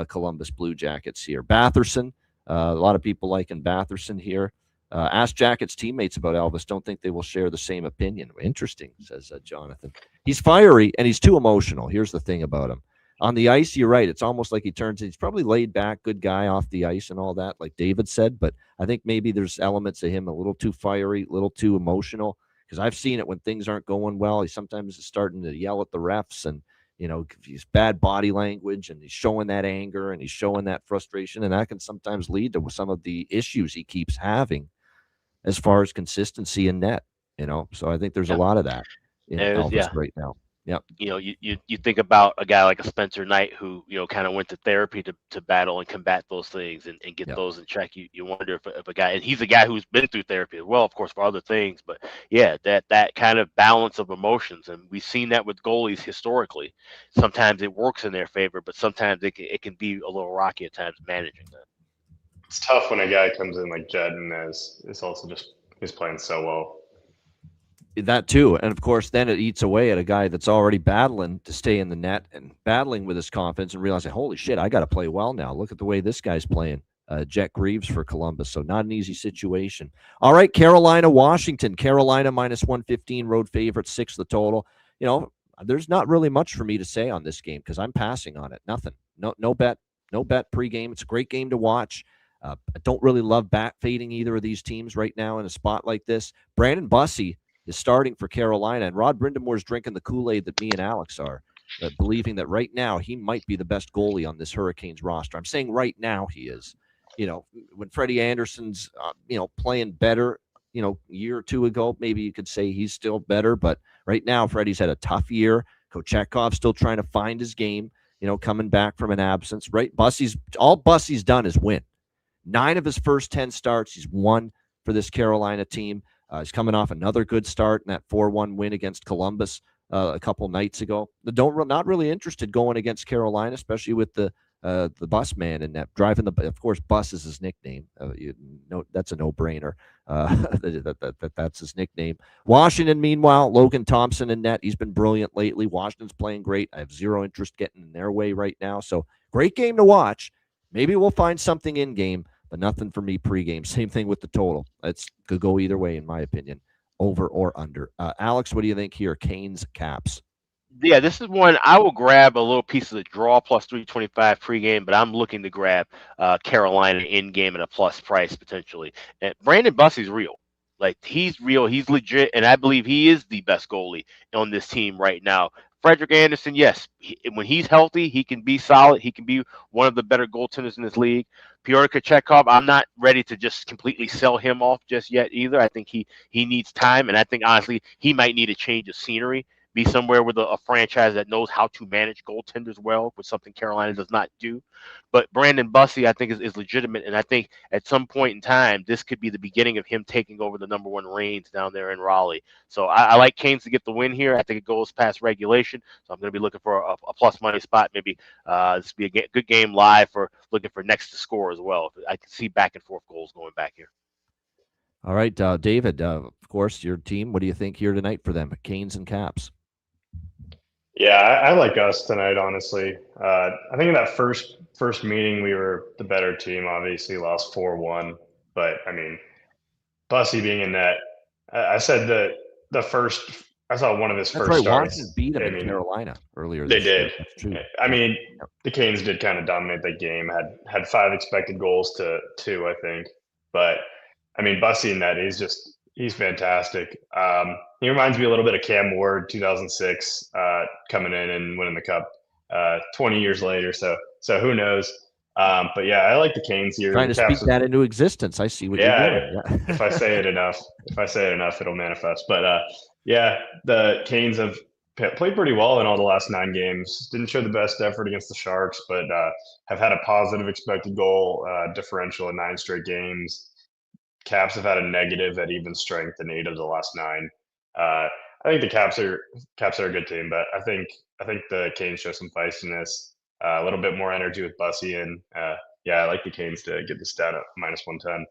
Columbus Blue Jackets here. Batherson, a lot of people liking Batherson here. Ask Jackets teammates about Elvis. Don't think they will share the same opinion. Interesting, says Jonathan. He's fiery and he's too emotional. Here's the thing about him. On the ice, you're right. It's almost like he's probably laid back, good guy off the ice and all that, like David said. But I think maybe there's elements of him a little too fiery, a little too emotional. Because I've seen it when things aren't going well. He sometimes is starting to yell at the refs and, he's bad body language and he's showing that anger and he's showing that frustration. And that can sometimes lead to some of the issues he keeps having as far as consistency in net, So I think there's a lot of that in Elvis right now. Yep. You think about a guy like a Spencer Knight who, kind of went to therapy to battle and combat those things and get those in check. You wonder if a guy, and he's a guy who's been through therapy as well, of course, for other things. But that kind of balance of emotions. And we've seen that with goalies historically. Sometimes it works in their favor, but sometimes it can be a little rocky at times managing that. It's tough when a guy comes in like Jed and is also he's playing so well. That too. And of course, then it eats away at a guy that's already battling to stay in the net and battling with his confidence and realizing, holy shit, I got to play well now. Look at the way this guy's playing. Jet Greaves for Columbus. So not an easy situation. All right, Carolina, Washington. Carolina -115, road favorite, 6 the total. There's not really much for me to say on this game because I'm passing on it. Nothing. No bet. No bet pregame. It's a great game to watch. I don't really love bat fading either of these teams right now in a spot like this. Brandon Bussey is starting for Carolina, and Rod Brindamore's drinking the Kool-Aid that me and Alex are, believing that right now he might be the best goalie on this Hurricanes roster. I'm saying right now he is. When Freddie Anderson's, playing better, a year or two ago, maybe you could say he's still better. But right now, Freddie's had a tough year. Kochetkov still trying to find his game, coming back from an absence. Right, all Bussey's done is win. 9 of his first 10 starts, he's won for this Carolina team. He's coming off another good start in that 4-1 win against Columbus a couple nights ago. Not really interested going against Carolina, especially with the bus man and that driving of course, Bus is his nickname. That's a no-brainer. That's his nickname. Washington, meanwhile, Logan Thompson in net. He's been brilliant lately. Washington's playing great. I have zero interest getting in their way right now. So great game to watch. Maybe we'll find something in game, but nothing for me pregame. Same thing with the total. It could go either way, in my opinion, over or under. Alex, what do you think here? Canes, Caps. Yeah, this is one I will grab a little piece of the draw plus 325 pregame, but I'm looking to grab Carolina in game at a plus price potentially. And Brandon Bussey's real. Like, he's real. He's legit, and I believe he is the best goalie on this team right now. Frederik Andersen, yes, when he's healthy, he can be solid. He can be one of the better goaltenders in this league. Pyotr Kochetkov, I'm not ready to just completely sell him off just yet either. I think he needs time, and I think, honestly, he might need a change of scenery, be somewhere with a franchise that knows how to manage goaltenders well, which something Carolina does not do. But Brandon Bussey, I think, is legitimate, and I think at some point in time, this could be the beginning of him taking over the #1 reins down there in Raleigh. So I like Canes to get the win here. I think it goes past regulation, so I'm going to be looking for a plus money spot. Maybe this will be a good game live for looking for next to score as well. I can see back and forth goals going back here. All right, David, of course, your team. What do you think here tonight for them, Canes and Caps? Yeah, I like us tonight, honestly. I think in that first meeting, we were the better team, obviously lost 4-1. But, I mean, Bussey being in net, I said that I saw one of his first starts. Washington beat him in Carolina earlier this year. They did. That's true. I mean, the Canes did kind of dominate that game, had 5 expected goals to 2, I think. But, I mean, Bussey in net, he's fantastic. He reminds me a little bit of Cam Ward, 2006, coming in and winning the Cup 20 years later. So who knows? But yeah, I like the Canes here. Trying to speak that into existence. I see what you're doing. Yeah. If I say it enough, it'll manifest. But yeah, the Canes have played pretty well in all the last 9 games. Didn't show the best effort against the Sharks, but have had a positive expected goal differential in 9 straight games. Caps have had a negative at even strength in 8 of the last 9. I think the Caps are a good team, but I think the Canes show some feistiness, a little bit more energy with Bussey, and I like the Canes to get this down at -110.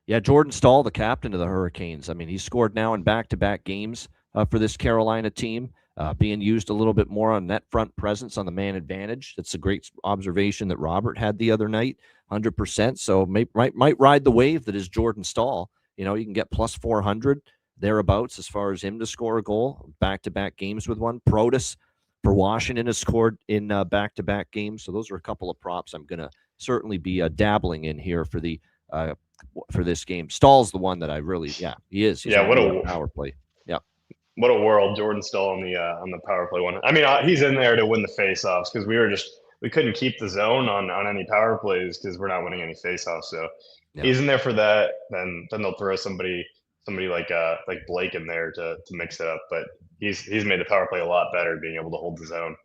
Yeah, Jordan Staal, the captain of the Hurricanes. I mean, he's scored now in back-to-back games for this Carolina team, being used a little bit more on net front presence on the man advantage. That's a great observation that Robert had the other night, 100%. So might ride the wave that is Jordan Staal. You can get plus 400 thereabouts as far as him to score a goal, back-to-back games with one. Protas for Washington has scored in back-to-back games. So those are a couple of props I'm going to certainly be dabbling in here for this game. Staal's the one that I really, he is. He's what a power play. Yeah. What a world, Jordan Staal on the power play one. I mean, he's in there to win the faceoffs because we couldn't keep the zone on any power plays because we're not winning any faceoffs. So he's in there for that. Then they'll throw somebody like Blake in there to mix it up. But he's made the power play a lot better, being able to hold the zone.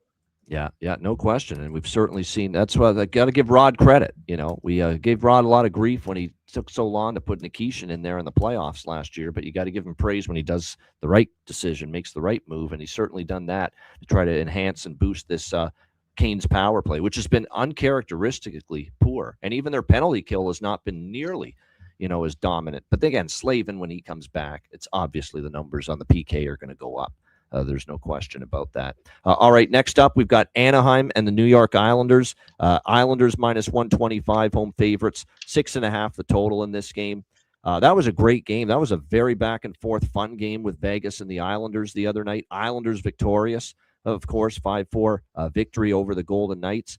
Yeah, no question. And we've certainly seen that's why I got to give Rod credit. We gave Rod a lot of grief when he took so long to put Nikishin in there in the playoffs last year, but you got to give him praise when he does the right decision, makes the right move, and he's certainly done that to try to enhance and boost this Canes power play, which has been uncharacteristically poor. And even their penalty kill has not been nearly, as dominant. But again, Slavin, when he comes back, it's obviously the numbers on the PK are going to go up. There's no question about that. All right, next up, we've got Anaheim and the New York Islanders. Islanders -125, home favorites, 6.5 the total in this game. That was a great game. That was a very back-and-forth fun game with Vegas and the Islanders the other night. Islanders victorious, of course, 5-4 victory over the Golden Knights.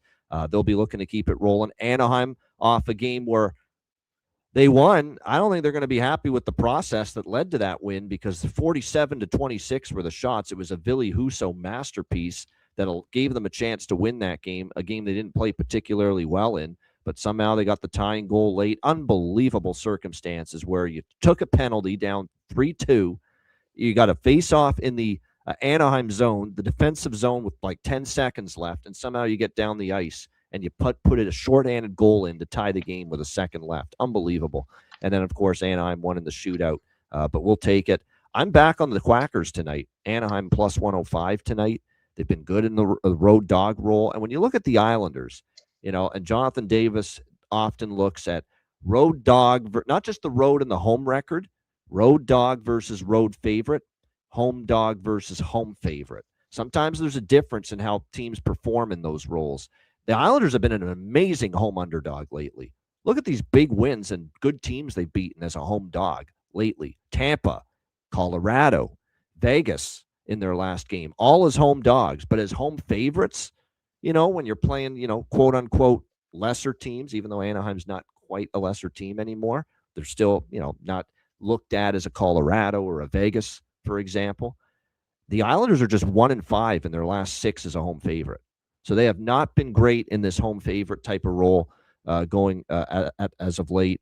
They'll be looking to keep it rolling. Anaheim off a game where they won. I don't think they're going to be happy with the process that led to that win, because the 47-26 were the shots. It was a Ville Husso masterpiece that gave them a chance to win that game, a game they didn't play particularly well in, but somehow they got the tying goal late. Unbelievable circumstances where you took a penalty down 3-2. You got a face-off in the Anaheim zone, the defensive zone, with like 10 seconds left, and somehow you get down the ice and you put it a shorthanded goal in to tie the game with a second left. Unbelievable. And then, of course, Anaheim won in the shootout, but we'll take it. I'm back on the Quackers tonight. Anaheim plus 105 tonight. They've been good in the road dog role. And when you look at the Islanders, and Jonathan Davis often looks at road dog, not just the road and the home record, road dog versus road favorite, home dog versus home favorite. Sometimes there's a difference in how teams perform in those roles. The Islanders have been an amazing home underdog lately. Look at these big wins and good teams they've beaten as a home dog lately. Tampa, Colorado, Vegas in their last game, all as home dogs, but as home favorites, when you're playing, quote unquote, lesser teams, even though Anaheim's not quite a lesser team anymore, they're still, not looked at as a Colorado or a Vegas, for example. The Islanders are just 1-5 in their last 6 as a home favorite. So they have not been great in this home favorite type of role going as of late.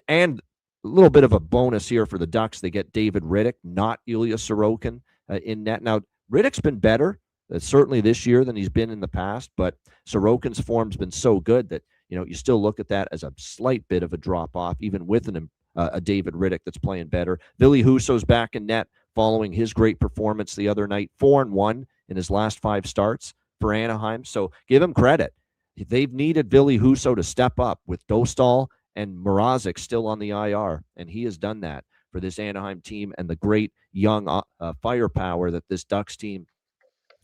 And a little bit of a bonus here for the Ducks. They get David Rittich, not Ilya Sorokin in net. Now, Rittich's been better, certainly this year, than he's been in the past, but Sorokin's form's been so good that, you still look at that as a slight bit of a drop-off, even with a David Rittich that's playing better. Ville Husso's back in net following his great performance the other night, 4-1 in his last 5 starts for Anaheim. So give him credit. They've needed Ville Husso to step up with Dostal and Mrazek still on the IR, and he has done that for this Anaheim team, and the great young firepower that this Ducks team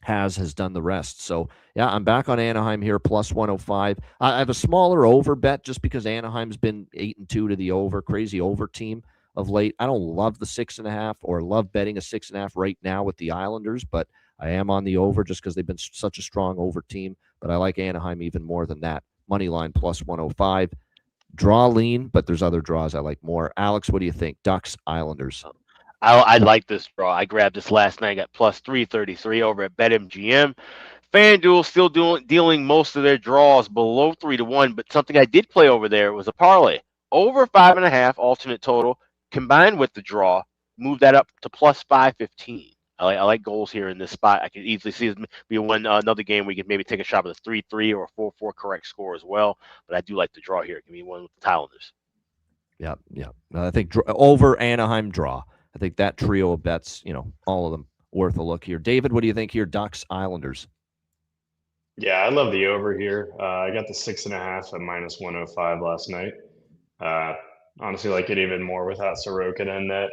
has done the rest. So, yeah, I'm back on Anaheim here, plus 105. I have a smaller over bet just because Anaheim's been 8-2 to the over, crazy over team of late. I don't love the 6.5 or love betting a 6.5 right now with the Islanders, but I am on the over just because they've been such a strong over team. But I like Anaheim even more than that. Money line plus 105. Draw lean, but there's other draws I like more. Alex, what do you think? Ducks, Islanders. I like this draw. I grabbed this last night. Got plus 333 over at BetMGM. FanDuel still dealing most of their draws below 3-1, but something I did play over there was a parlay over 5.5 alternate total combined with the draw. Move that up to plus 515. I like goals here in this spot. I could easily see it be another game where you could maybe take a shot with a 3-3 or a 4-4 correct score as well. But I do like the draw here. Give me one with the Islanders. Yeah. I think over Anaheim draw. I think that trio of bets, all of them worth a look here. David, what do you think here? Ducks, Islanders. Yeah, I love the over here. I got the 6.5 at minus 105 last night. Honestly, like it even more without Sorokin in net.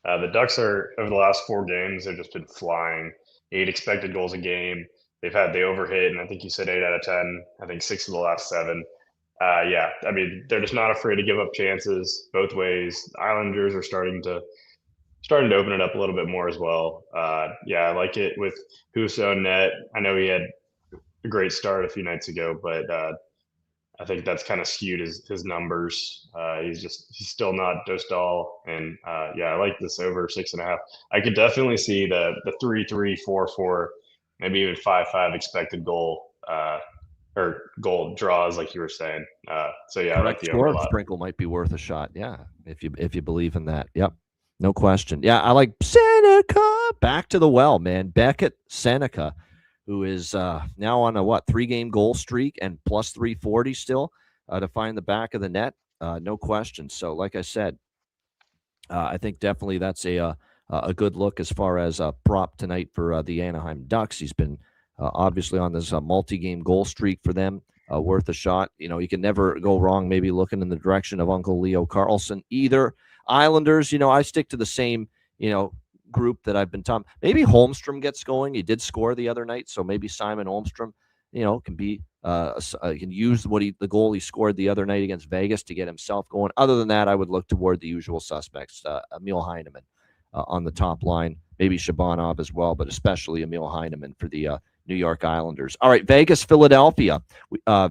The Ducks are, over the last 4 games, they've just been flying. 8 expected goals a game. They've had the overhit, and I think you said 8 out of 10. I think 6 of the last 7. Yeah, I mean, they're just not afraid to give up chances both ways. The Islanders are starting to open it up a little bit more as well. Yeah, I like it with Husso net. I know he had a great start a few nights ago, but I think that's kind of skewed his numbers. He's still not Dostal, and yeah, I like this over 6.5. I could definitely see the 3-3, 4-4, maybe even 5-5 expected goal or goal draws, like you were saying. So yeah, I like the over a lot. Sprinkle might be worth a shot. Yeah, if you believe in that. Yep, no question. Yeah, I like Seneca back to the well, man. Beckett Seneca, who is now on a 3-game goal streak and plus 340 still to find the back of the net. No question. So, like I said, I think definitely that's a good look as far as a prop tonight for the Anaheim Ducks. He's been obviously on this multi-game goal streak for them, worth a shot. You can never go wrong maybe looking in the direction of Uncle Leo Carlson either. Islanders, I stick to the same, group that I've been talking. Maybe Holmstrom gets going. He did score the other night, so maybe Simon Holmstrom, can be can use the goal he scored the other night against Vegas to get himself going. Other than that, I would look toward the usual suspects. Emil Heineman on the top line, maybe Shabanov as well, but especially Emil Heineman for the New York Islanders. All right, Vegas, Philadelphia.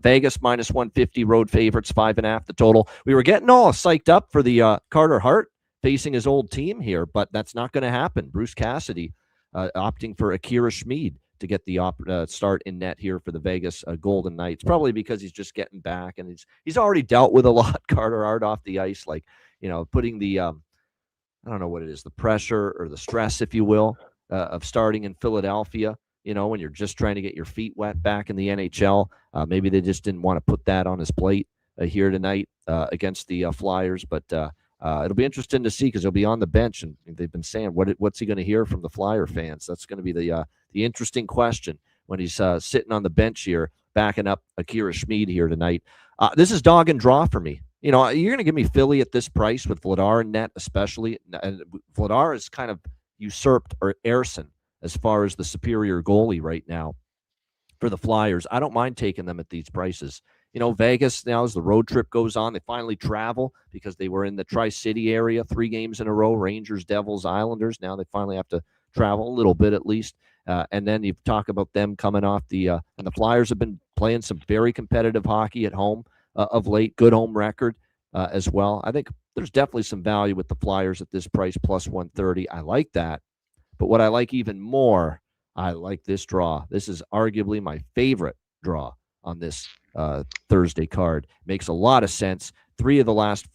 Vegas minus 150, road favorites, 5.5 the total. We were getting all psyched up for the Carter Hart facing his old team here, but that's not going to happen. Bruce Cassidy opting for Akira Schmid to get the start in net here for the Vegas Golden Knights, probably because he's just getting back, and he's already dealt with a lot, Carter Hart, off the ice, like, putting the I don't know what it is, the pressure or the stress, if you will, of starting in Philadelphia, when you're just trying to get your feet wet back in the NHL. Maybe they just didn't want to put that on his plate here tonight against the Flyers, but it'll be interesting to see because he'll be on the bench, and they've been saying, what's he going to hear from the Flyer fans? That's going to be the interesting question when he's sitting on the bench here, backing up Akira Schmid here tonight. This is dog and draw for me. You're going to give me Philly at this price with Vladar in net, especially. And Vladar is kind of usurped Ersson as far as the superior goalie right now for the Flyers. I don't mind taking them at these prices. Vegas now, as the road trip goes on, they finally travel because they were in the Tri-City area 3 games in a row, Rangers, Devils, Islanders. Now they finally have to travel a little bit at least. And then you talk about them coming off and the Flyers have been playing some very competitive hockey at home of late, good home record as well. I think there's definitely some value with the Flyers at this price, plus 130. I like that. But what I like even more, I like this draw. This is arguably my favorite draw on this Thursday card. Makes a lot of sense. 2 of the last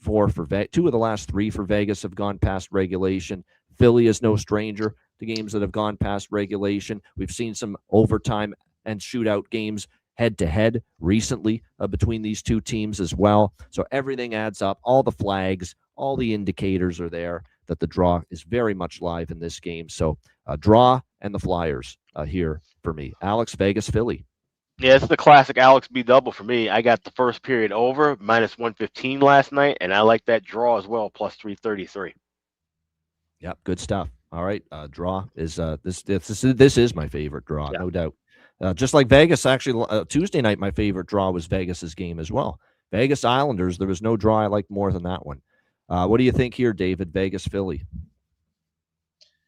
3 for Vegas have gone past regulation. Philly is no stranger to games that have gone past regulation. We've seen some overtime and shootout games head-to-head recently between these two teams as well. So everything adds up. All the flags, all the indicators are there that the draw is very much live in this game. So draw and the Flyers here for me. Alex, Vegas, Philly. Yeah, it's the classic Alex B double for me. I got the first period over, minus 115 last night, and I like that draw as well, plus 333. Yep, good stuff. All right, draw is this is my favorite draw, no doubt. Just like Vegas, actually, Tuesday night, my favorite draw was Vegas's game as well. Vegas Islanders, there was no draw I liked more than that one. What do you think here, David? Vegas, Philly.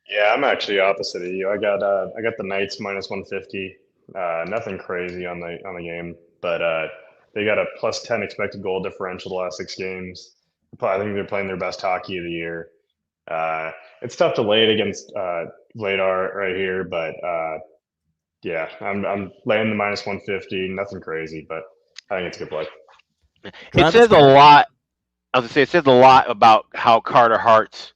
Yeah, I'm actually opposite of you. I got the Knights minus 150. Nothing crazy on the game, but they got a plus 10 expected goal differential the last 6 games. I think they're playing their best hockey of the year. It's tough to lay it against Vladar right here, but yeah, I'm laying the minus 150. Nothing crazy, but I think it's a good play. It says a lot. I was gonna say it says a lot about how Carter Hart's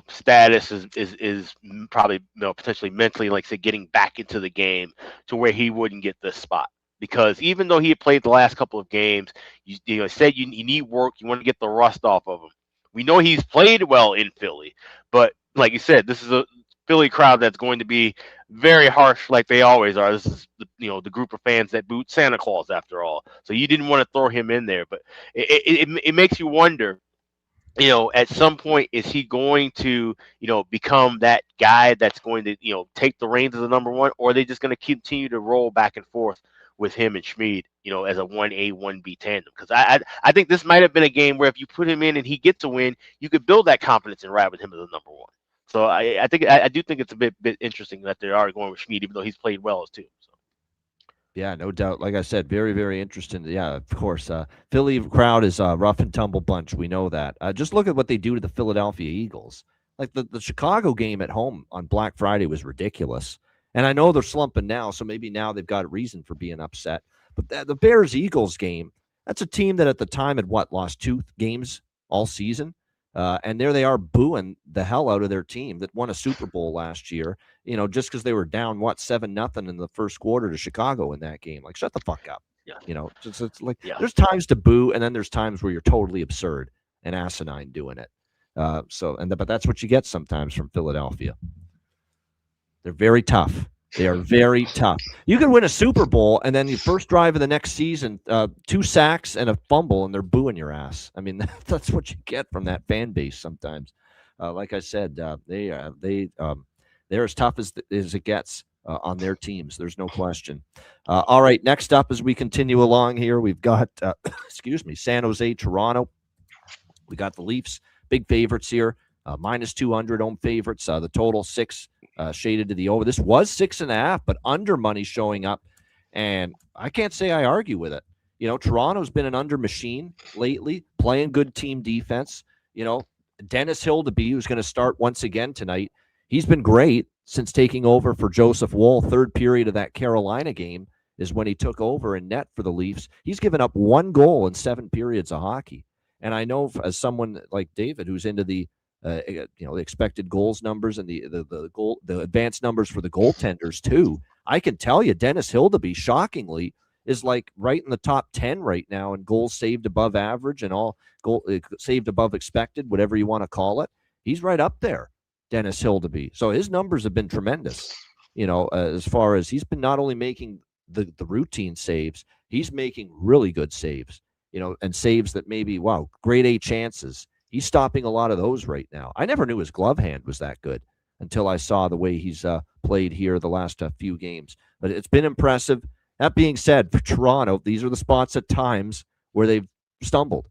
status is probably potentially mentally, like say, getting back into the game to where he wouldn't get this spot. Because even though he had played the last couple of games, you said you need work, you want to get the rust off of him. We know he's played well in Philly, but like you said, this is a Philly crowd that's going to be very harsh, like they always are. This is the group of fans that boot Santa Claus, after all. So you didn't want to throw him in there, but it makes you wonder. At some point, is he going to, become that guy that's going to, take the reins as the number one, or are they just going to continue to roll back and forth with him and Schmid, as a 1A, 1B tandem? Because I think this might have been a game where if you put him in and he gets a win, you could build that confidence and ride with him as the number one. So I do think it's a bit interesting that they are going with Schmid, even though he's played well too. So. Yeah, no doubt. Like I said, very, very interesting. Yeah, of course. Philly crowd is a rough and tumble bunch. We know that. Just look at what they do to the Philadelphia Eagles. Like the Chicago game at home on Black Friday was ridiculous. And I know they're slumping now, so maybe now they've got a reason for being upset. But the Bears-Eagles game, that's a team that at the time had lost 2 games all season. And there they are booing the hell out of their team that won a Super Bowl last year, just because they were down, 7-0 in the first quarter to Chicago in that game. Like, shut the fuck up. Yeah. It's like there's times to boo, and then there's times where you're totally absurd and asinine doing it. But that's what you get sometimes from Philadelphia. They're very tough. They are very tough. You can win a Super Bowl, and then the first drive of the next season, 2 sacks and a fumble, and they're booing your ass. I mean, that's what you get from that fan base sometimes. Like I said, they're as tough as it gets on their teams. There's no question. All right, next up as we continue along here, we've got, San Jose, Toronto. We got the Leafs, big favorites here, minus 200 home favorites. The total 6 shaded to the over. This was 6.5, but under money showing up. And I can't say I argue with it. Toronto's been an under machine lately, playing good team defense. Dennis Hildeby, who's going to start once again tonight, he's been great since taking over for Joseph Woll. Third period of that Carolina game is when he took over in net for the Leafs. He's given up 1 goal in 7 periods of hockey. And I know as someone like David, who's into the the expected goals numbers and the advanced numbers for the goaltenders too, I can tell you Dennis Hildeby, shockingly, is like right in the top 10 right now in goals saved above average and all goal saved above expected, whatever you want to call it. He's right up there, Dennis Hildeby. So his numbers have been tremendous. As far as he's been not only making the routine saves, he's making really good saves. And saves that maybe, grade A chances. He's stopping a lot of those right now. I never knew his glove hand was that good until I saw the way he's played here the last few games. But it's been impressive. That being said, for Toronto, these are the spots at times where they've stumbled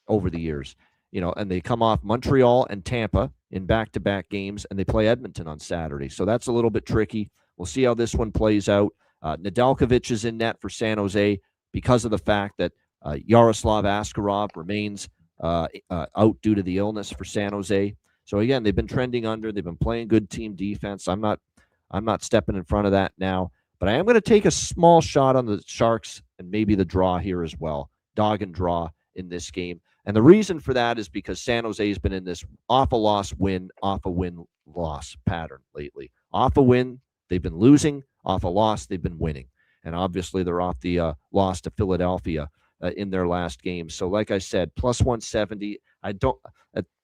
over the years. And they come off Montreal and Tampa in back-to-back games, and they play Edmonton on Saturday. So that's a little bit tricky. We'll see how this one plays out. Nedeljkovic is in net for San Jose because of the fact that Yaroslav Askarov remains out due to the illness for San Jose. So again, they've been trending under. They've been playing good team defense. I'm not stepping in front of that now, but I am going to take a small shot on the Sharks and maybe the draw here as well. Dog and draw in this game. And the reason for that is because San Jose has been in this off a loss win, off a win loss pattern lately. Off a win, they've been losing. Off a loss, they've been winning. And obviously they're off the loss to Philadelphia in their last game. So like I said, plus 170. I don't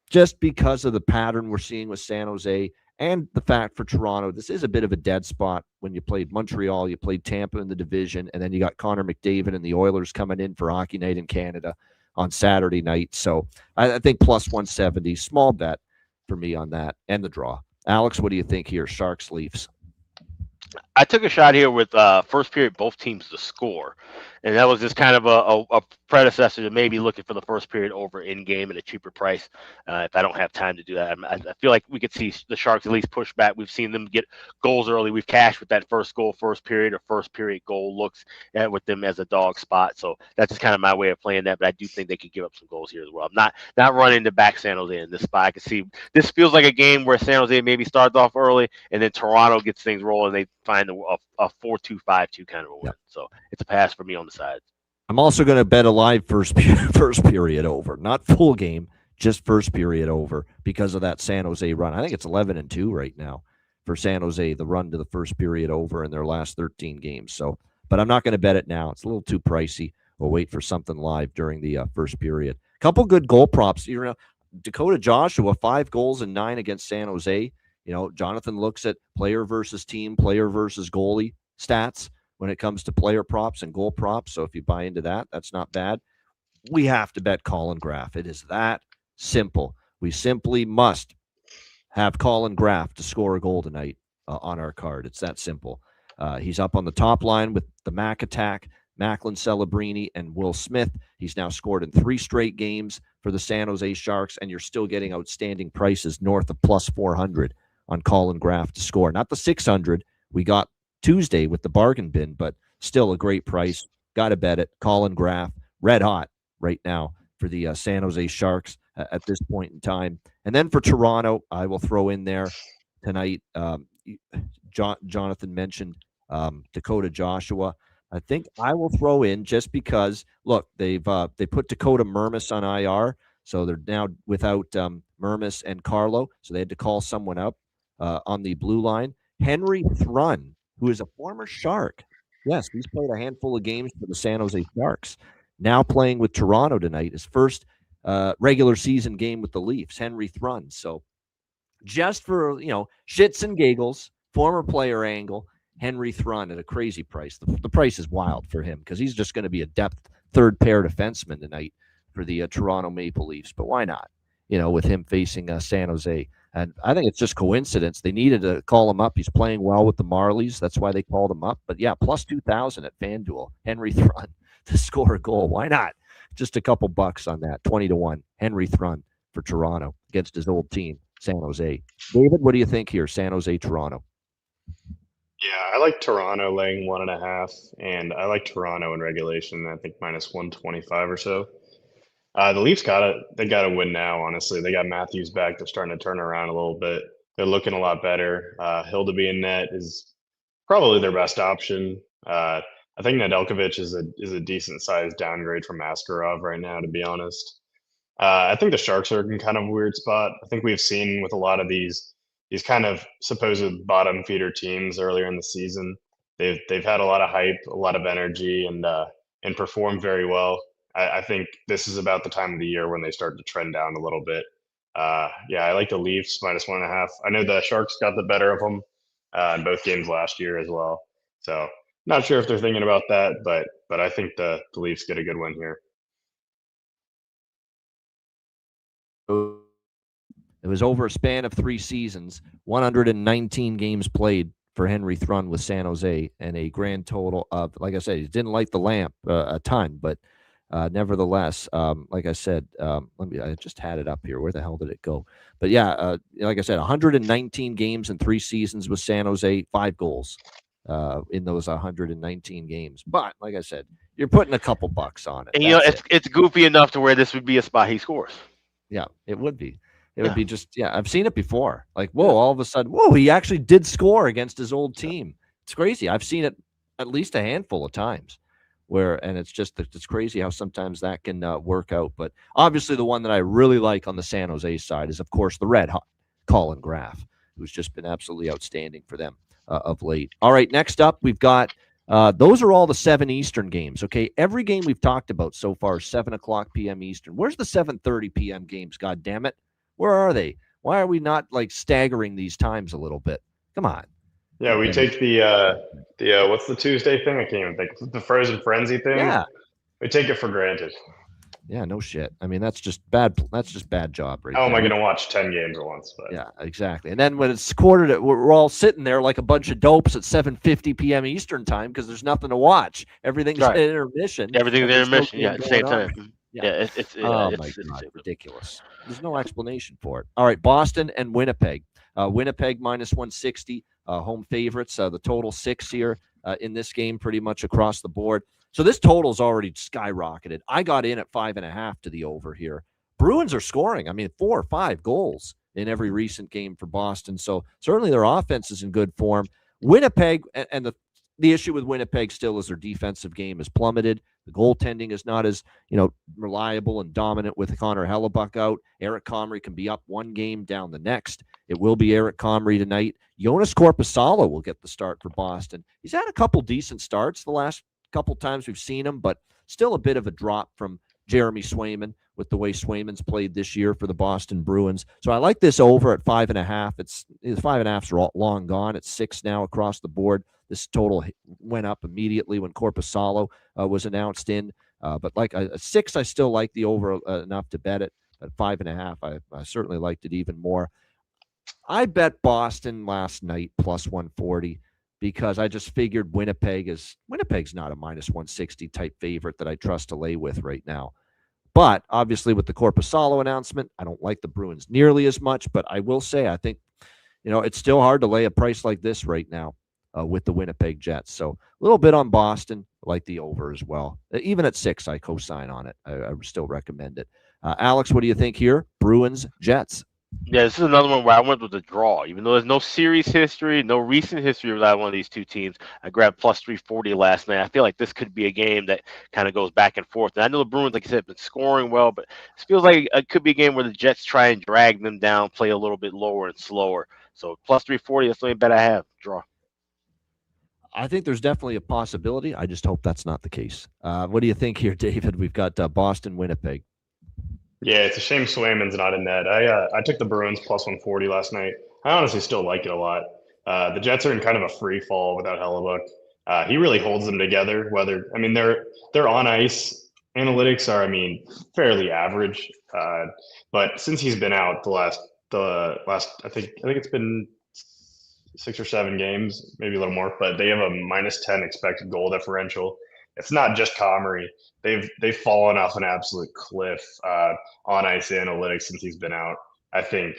just because of the pattern we're seeing with San Jose and the fact for Toronto, this is a bit of a dead spot when you played Montreal, you played Tampa in the division, and then you got Connor McDavid and the Oilers coming in for Hockey Night in Canada on Saturday night. So I think plus 170, small bet for me on that and the draw. Alex, what do you think here? Sharks, Leafs. I took a shot here with first period, both teams to score. And that was just kind of a predecessor to maybe looking for the first period over in game at a cheaper price. If I don't have time to do that, I feel like we could see the Sharks at least push back. We've seen them get goals early. We've cashed with that first goal, first period, or first period goal looks at with them as a dog spot. So that's just kind of my way of playing that. But I do think they could give up some goals here as well. I'm not running to back San Jose in this spot. I can see this feels like a game where San Jose maybe starts off early and then Toronto gets things rolling. They find a 4-2, 5-2 kind of a win. Yep. So it's a pass for me on the side. I'm also going to bet a live first period over, not full game, just first period over because of that San Jose run. I think it's 11-2 right now for San Jose, the run to the first period over in their last 13 games. So, but I'm not going to bet it now. It's a little too pricey. We'll wait for something live during the first period. Couple good goal props. Dakota Joshua, 5 goals and 9 against San Jose. Jonathan looks at player versus team, player versus goalie stats when it comes to player props and goal props. So if you buy into that, that's not bad. We have to bet Colin Graf. It is that simple. We simply must have Colin Graf to score a goal tonight on our card. It's that simple. He's up on the top line with the Mac attack, Macklin, Celebrini, and Will Smith. He's now scored in 3 straight games for the San Jose Sharks, and you're still getting outstanding prices north of plus 400 on Colin Graf to score. Not the 600 we got Tuesday with the bargain bin, but still a great price. Got to bet it. Colin Graf, red hot right now for the San Jose Sharks at this point in time. And then for Toronto, I will throw in there tonight. Jonathan mentioned Dakota Joshua. I think I will throw in just because, look, they put Dakota Mermis on IR, so they're now without Mermis and Carlo, so they had to call someone up on the blue line. Henry Thrun, who is a former Shark. Yes, he's played a handful of games for the San Jose Sharks. Now playing with Toronto tonight, his first regular season game with the Leafs, Henry Thrun. So just for, shits and giggles, former player angle, Henry Thrun at a crazy price. The price is wild for him because he's just going to be a depth third pair defenseman tonight for the Toronto Maple Leafs. But why not, with him facing San Jose? And I think it's just coincidence. They needed to call him up. He's playing well with the Marlies. That's why they called him up. But yeah, plus 2,000 at FanDuel. Henry Thrun to score a goal. Why not? Just a couple bucks on that. 20-1. Henry Thrun for Toronto against his old team. San Jose. David, what do you think here? San Jose, Toronto. Yeah, I like Toronto laying 1.5, and I like Toronto in regulation. I think minus 125 or so. The Leafs they gotta win now. Honestly, they got Matthews back. They're starting to turn around a little bit. They're looking a lot better. Hill to be in net is probably their best option. I think Nedeljkovic is a decent sized downgrade from Askarov right now, to be honest. I think the Sharks are in kind of a weird spot. I think we've seen with a lot of these kind of supposed bottom feeder teams earlier in the season. They've had a lot of hype, a lot of energy, and performed very well. I think this is about the time of the year when they start to trend down a little bit. Yeah, I like the Leafs minus 1.5. I know the Sharks got the better of them in both games last year as well. So not sure if they're thinking about that, but I think the Leafs get a good win here. It was over a span of 3 seasons, 119 games played for Henry Thrun with San Jose, and a grand total of, like I said, he didn't light the lamp a ton, but nevertheless, like I said, I just had it up here. Where the hell did it go? But yeah, like I said, 119 games in 3 seasons with San Jose, 5 goals in those 119 games. But like I said, you're putting a couple bucks on it. And it's goofy enough to where this would be a spot he scores. Yeah, it would be. It would be just, I've seen it before. Like, whoa, all of a sudden, whoa, he actually did score against his old team. It's crazy. I've seen it at least a handful of times and it's crazy how sometimes that can work out. But obviously the one that I really like on the San Jose side is, of course, the Red Hot Colin Graff, who's just been absolutely outstanding for them of late. All right, next up, we've got those are all the 7 Eastern games, okay? Every game we've talked about so far is 7 o'clock p.m. Eastern. Where's the 7:30 p.m. games, God damn it? Where are they? Why are we not, like, staggering these times a little bit? Come on. Yeah, we take the what's the Tuesday thing? I can't even think. The Frozen Frenzy thing? Yeah. We take it for granted. Yeah, no shit. I mean, that's just bad job right How am I there. going to watch 10 games at once? But. Yeah, exactly. And then when it's quartered, we're all sitting there like a bunch of dopes at 7:50 p.m. Eastern time because there's nothing to watch. Everything's Right. intermission. Everything's intermission. Yeah, at the same time. Yeah. It's Oh my God, ridiculous. There's no explanation for it. All right, Boston and Winnipeg. Winnipeg minus 160, home favorites. The total 6 here in this game, pretty much across the board. So this total's already skyrocketed. I got in at 5.5 to the over here. Bruins are scoring. I mean, 4 or 5 goals in every recent game for Boston. So certainly their offense is in good form. Winnipeg, and the issue with Winnipeg still is their defensive game has plummeted. The goaltending is not as, reliable and dominant with Connor Hellebuck out. Eric Comrie can be up one game, down the next. It will be Eric Comrie tonight. Jonas Korpisalo will get the start for Boston. He's had a couple decent starts the last couple times we've seen him, but still a bit of a drop from Jeremy Swayman with the way Swayman's played this year for the Boston Bruins. So I like this over at 5.5. The 5.5s are all long gone. It's 6 now across the board. This total went up immediately when Korpisalo was announced in. But like a 6, I still like the over enough to bet it. At 5.5, I certainly liked it even more. I bet Boston last night plus 140 because I just figured Winnipeg's not a minus 160 type favorite that I trust to lay with right now. But obviously with the Korpisalo announcement, I don't like the Bruins nearly as much. But I will say I think, it's still hard to lay a price like this right now. With the Winnipeg Jets. So a little bit on Boston, like the over as well. Even at 6, I co-sign on it. I still recommend it. Alex, what do you think here? Bruins, Jets. Yeah, this is another one where I went with a draw. Even though there's no series history, no recent history of either one of these two teams, I grabbed plus 340 last night. I feel like this could be a game that kind of goes back and forth. And I know the Bruins, like I said, have been scoring well, but it feels like it could be a game where the Jets try and drag them down, play a little bit lower and slower. So plus 340, that's the only bet I have. Draw. I think there's definitely a possibility. I just hope that's not the case. What do you think here, David? We've got Boston, Winnipeg. Yeah, it's a shame Swayman's not in net. I took the Bruins plus 140 last night. I honestly still like it a lot. The Jets are in kind of a free fall without Hellebuck. He really holds them together. Their on ice analytics are, fairly average. But since he's been out the last I think it's been 6 or 7 games, maybe a little more, but they have a minus 10 expected goal differential. It's not just Comrie. They've fallen off an absolute cliff on ice analytics since he's been out. I think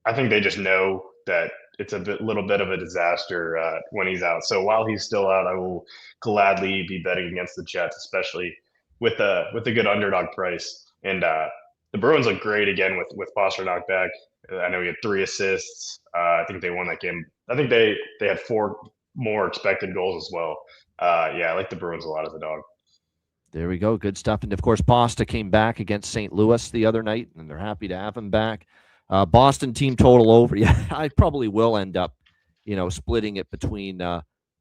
I think they just know that it's little bit of a disaster when he's out. So while he's still out, I will gladly be betting against the Jets, especially with a good underdog price. And the Bruins look great again with Pastrnak back. I know he had 3 assists. I think they won that game. I think they had 4 more expected goals as well. I like the Bruins a lot as a dog. There we go. Good stuff. And, of course, Pasta came back against St. Louis the other night, and they're happy to have him back. Boston team total over. Yeah, I probably will end up, splitting it between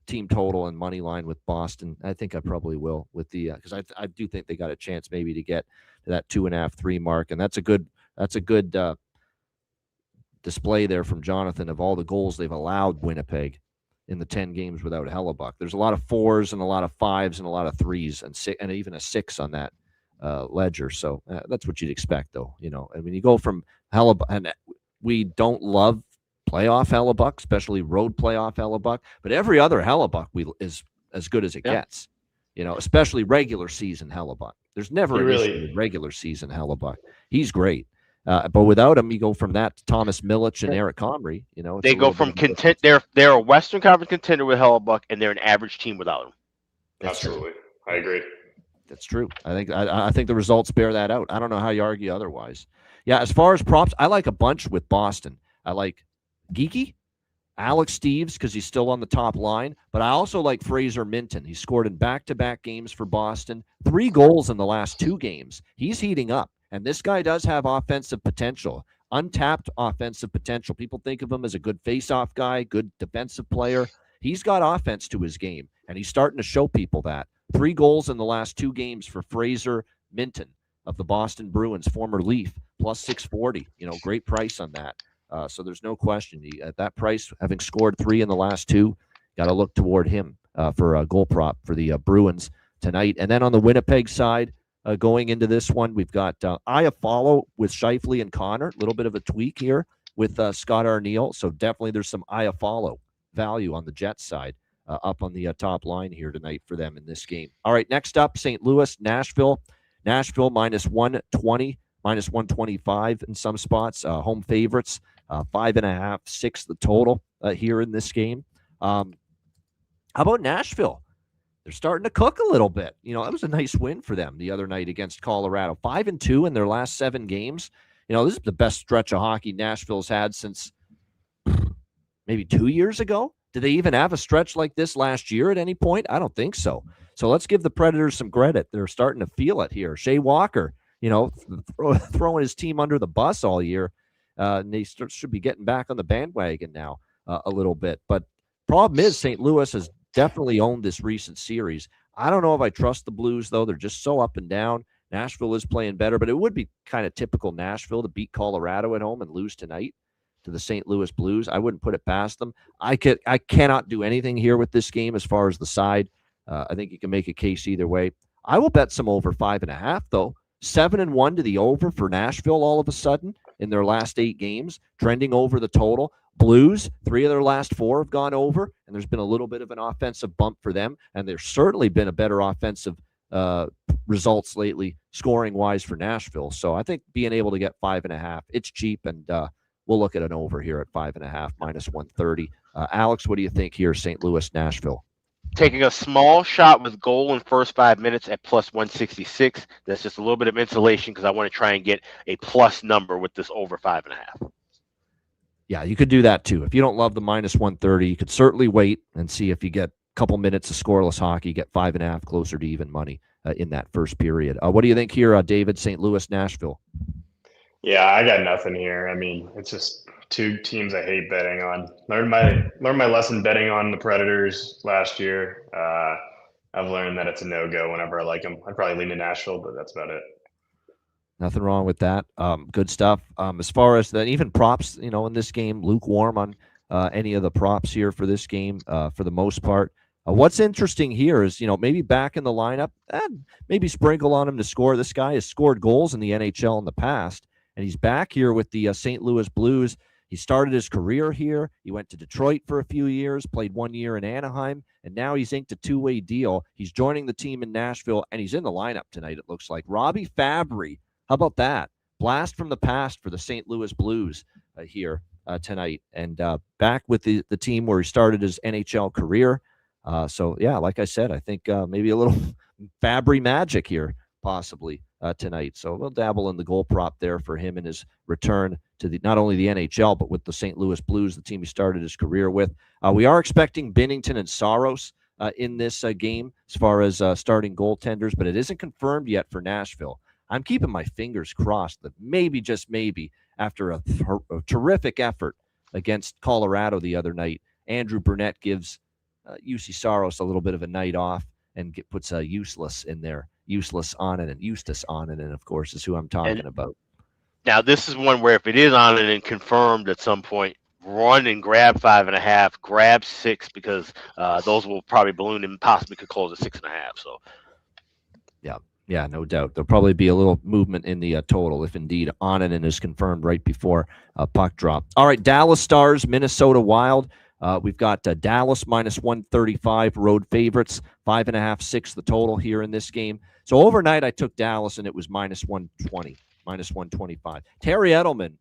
team total and money line with Boston. I think I probably will with the because I do think they got a chance maybe to get to that 2.5, 3 mark, and that's a good display there from Jonathan of all the goals they've allowed Winnipeg in the 10 games without Hellebuck. There's a lot of 4s and a lot of 5s and a lot of 3s and even a 6 on that ledger. So that's what you'd expect, though. I mean, you go from Hellebuck, and we don't love playoff Hellebuck, especially road playoff Hellebuck, but every other Hellebuck is as good as it gets. Especially regular season Hellebuck. There's never an issue with regular season Hellebuck. He's great. But without him, you go from that to Thomas Milic and Eric Comrie. They go from content. They're a Western Conference contender with Hellebuck, and they're an average team without him. Absolutely, I agree. That's true. I think the results bear that out. I don't know how you argue otherwise. Yeah, as far as props, I like a bunch with Boston. I like Geeky, Alex Steeves because he's still on the top line, but I also like Fraser Minton. He scored in back-to-back games for Boston, 3 goals in the last 2 games. He's heating up. And this guy does have offensive potential, untapped offensive potential. People think of him as a good face-off guy, good defensive player. He's got offense to his game, and he's starting to show people that. 3 goals in the last 2 games for Fraser Minton of the Boston Bruins, former Leaf, plus 640. Great price on that. So there's no question. At that price, having scored 3 in the last 2, got to look toward him for a goal prop for the Bruins tonight. And then on the Winnipeg side, going into this one, we've got Iafallo with Scheifele and Connor. A little bit of a tweak here with Scott Arniel. So definitely there's some Iafallo value on the Jets side up on the top line here tonight for them in this game. All right, next up, St. Louis, Nashville. Nashville minus 120, minus 125 in some spots. Home favorites, 5.5, 6 the total here in this game. How about Nashville? They're starting to cook a little bit. That was a nice win for them the other night against Colorado. 5-2 in their last 7 games. This is the best stretch of hockey Nashville's had since maybe 2 years ago. Did they even have a stretch like this last year at any point? I don't think so. So let's give the Predators some credit. They're starting to feel it here. Shea Walker, throwing his team under the bus all year. And they should be getting back on the bandwagon now a little bit. But problem is St. Louis has definitely owned this recent series. I don't know if I trust the Blues, though. They're just so up and down. Nashville is playing better, but it would be kind of typical Nashville to beat Colorado at home and lose tonight to the St. Louis Blues. I wouldn't put it past them. I cannot do anything here with this game as far as the side. I think you can make a case either way. I will bet some over 5.5, though. 7-1 to the over for Nashville all of a sudden in their last 8 games, trending over the total. Blues, 3 of their last 4 have gone over, and there's been a little bit of an offensive bump for them, and there's certainly been a better offensive results lately, scoring-wise for Nashville. So I think being able to get 5.5, it's cheap, and we'll look at an over here at 5.5, minus 130. Alex, what do you think here, St. Louis, Nashville? Taking a small shot with goal in first 5 minutes at plus 166. That's just a little bit of insulation because I want to try and get a plus number with this over 5.5. Yeah, you could do that too. If you don't love the minus 130, you could certainly wait and see if you get a couple minutes of scoreless hockey, get 5.5 closer to even money in that first period. What do you think here, David, St. Louis, Nashville? Yeah, I got nothing here. I mean, it's just 2 teams I hate betting on. Learned my lesson betting on the Predators last year. I've learned that it's a no-go whenever I like them. I'd probably lean to Nashville, but that's about it. Nothing wrong with that. Good stuff. As far as even props, in this game, lukewarm on any of the props here for this game for the most part. What's interesting here is, maybe back in the lineup, maybe sprinkle on him to score. This guy has scored goals in the NHL in the past, and he's back here with the St. Louis Blues. He started his career here. He went to Detroit for a few years, played 1 year in Anaheim, and now he's inked a 2-way deal. He's joining the team in Nashville, and he's in the lineup tonight, it looks like. Robbie Fabry. How about that? Blast from the past for the St. Louis Blues here. tonight, and back with the team where he started his NHL career. So yeah, like I said, I think maybe a little Fabry magic here possibly tonight. So we'll dabble in the goal prop there for him and his return to not only the NHL but with the St. Louis Blues, the team he started his career with. We are expecting Binnington and Saros in this game as far as starting goaltenders, but it isn't confirmed yet for Nashville. I'm keeping my fingers crossed that maybe, just maybe, after a terrific effort against Colorado the other night, Andrew Burnett gives UC Saros a little bit of a night off and puts a useless in there. Useless on it, and Eustace on it, and of course is who I'm talking about. Now this is one where if it is on it and confirmed at some point, run and grab 5.5, grab 6, because those will probably balloon and possibly could close at 6.5. So yeah, no doubt. There'll probably be a little movement in the total if indeed on it and is confirmed right before puck drop. All right, Dallas Stars, Minnesota Wild. We've got Dallas minus 135 road favorites, 5.5, 6 the total here in this game. So overnight I took Dallas and it was minus 120, minus 125. Terry Edelman,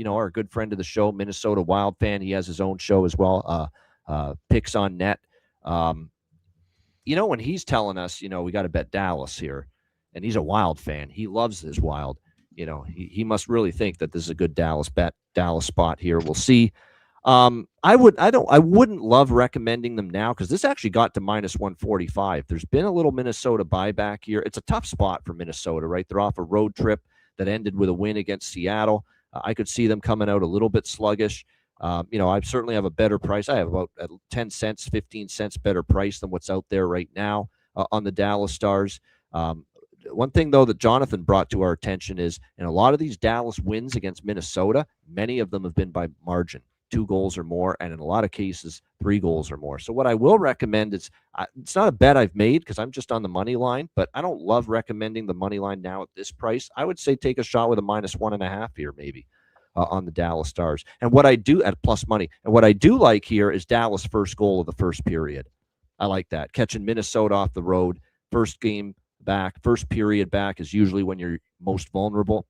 our good friend of the show, Minnesota Wild fan. He has his own show as well, Picks on Net. When he's telling us, we got to bet Dallas here, and he's a Wild fan. He loves his Wild. He must really think that this is a good Dallas spot here. We'll see. I wouldn't love recommending them now because this actually got to minus 145. There's been a little Minnesota buyback here. It's a tough spot for Minnesota, right? They're off a road trip that ended with a win against Seattle. I could see them coming out a little bit sluggish. I certainly have a better price. I have about 10 cents, 15 cents better price than what's out there right now on the Dallas Stars. One thing, though, that Jonathan brought to our attention is in a lot of these Dallas wins against Minnesota, many of them have been by margin. 2 goals or more, and in a lot of cases, 3 goals or more. So what I will recommend is, it's not a bet I've made because I'm just on the money line, but I don't love recommending the money line now at this price. I would say take a shot with a minus 1.5 here maybe on the Dallas Stars. And what I do at plus money, and what I do like here is Dallas first goal of the first period. I like that. Catching Minnesota off the road, first game back, first period back is usually when you're most vulnerable.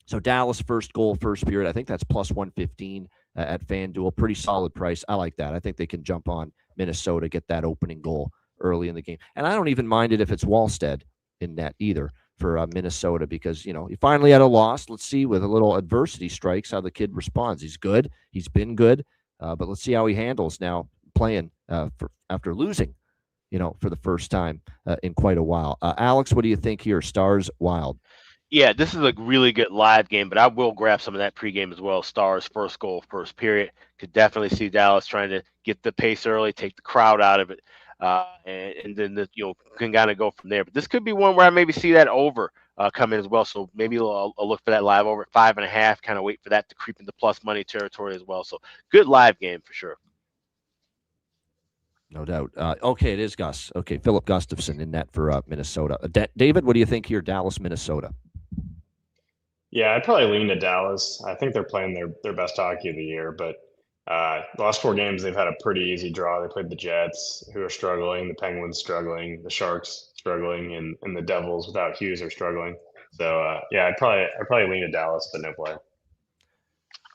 So Dallas first goal, first period, I think that's plus 115 at FanDuel. Pretty solid price. I like that. I think they can jump on Minnesota, get that opening goal early in the game. And I don't even mind it if it's Wallstead in net either for Minnesota because, he finally had a loss. Let's see with a little adversity strikes how the kid responds. He's good. He's been good. But let's see how he handles now playing after losing, for the first time in quite a while. Alex, what do you think here? Stars, Wild. Yeah, this is a really good live game, but I will grab some of that pregame as well. Stars first goal, first period. Could definitely see Dallas trying to get the pace early, take the crowd out of it, and then can kind of go from there. But this could be one where I maybe see that over come in as well. So maybe I'll look for that live over at 5.5. Kind of wait for that to creep into plus money territory as well. So good live game for sure. No doubt. Okay, it is Gus. Okay, Philip Gustafson in net for Minnesota. David, what do you think here? Dallas, Minnesota. Yeah, I'd probably lean to Dallas. I think they're playing their best hockey of the year, but the last 4 games they've had a pretty easy draw. They played the Jets, who are struggling, the Penguins struggling, the Sharks struggling, and the Devils without Hughes are struggling. So yeah, I'd probably lean to Dallas, but no play.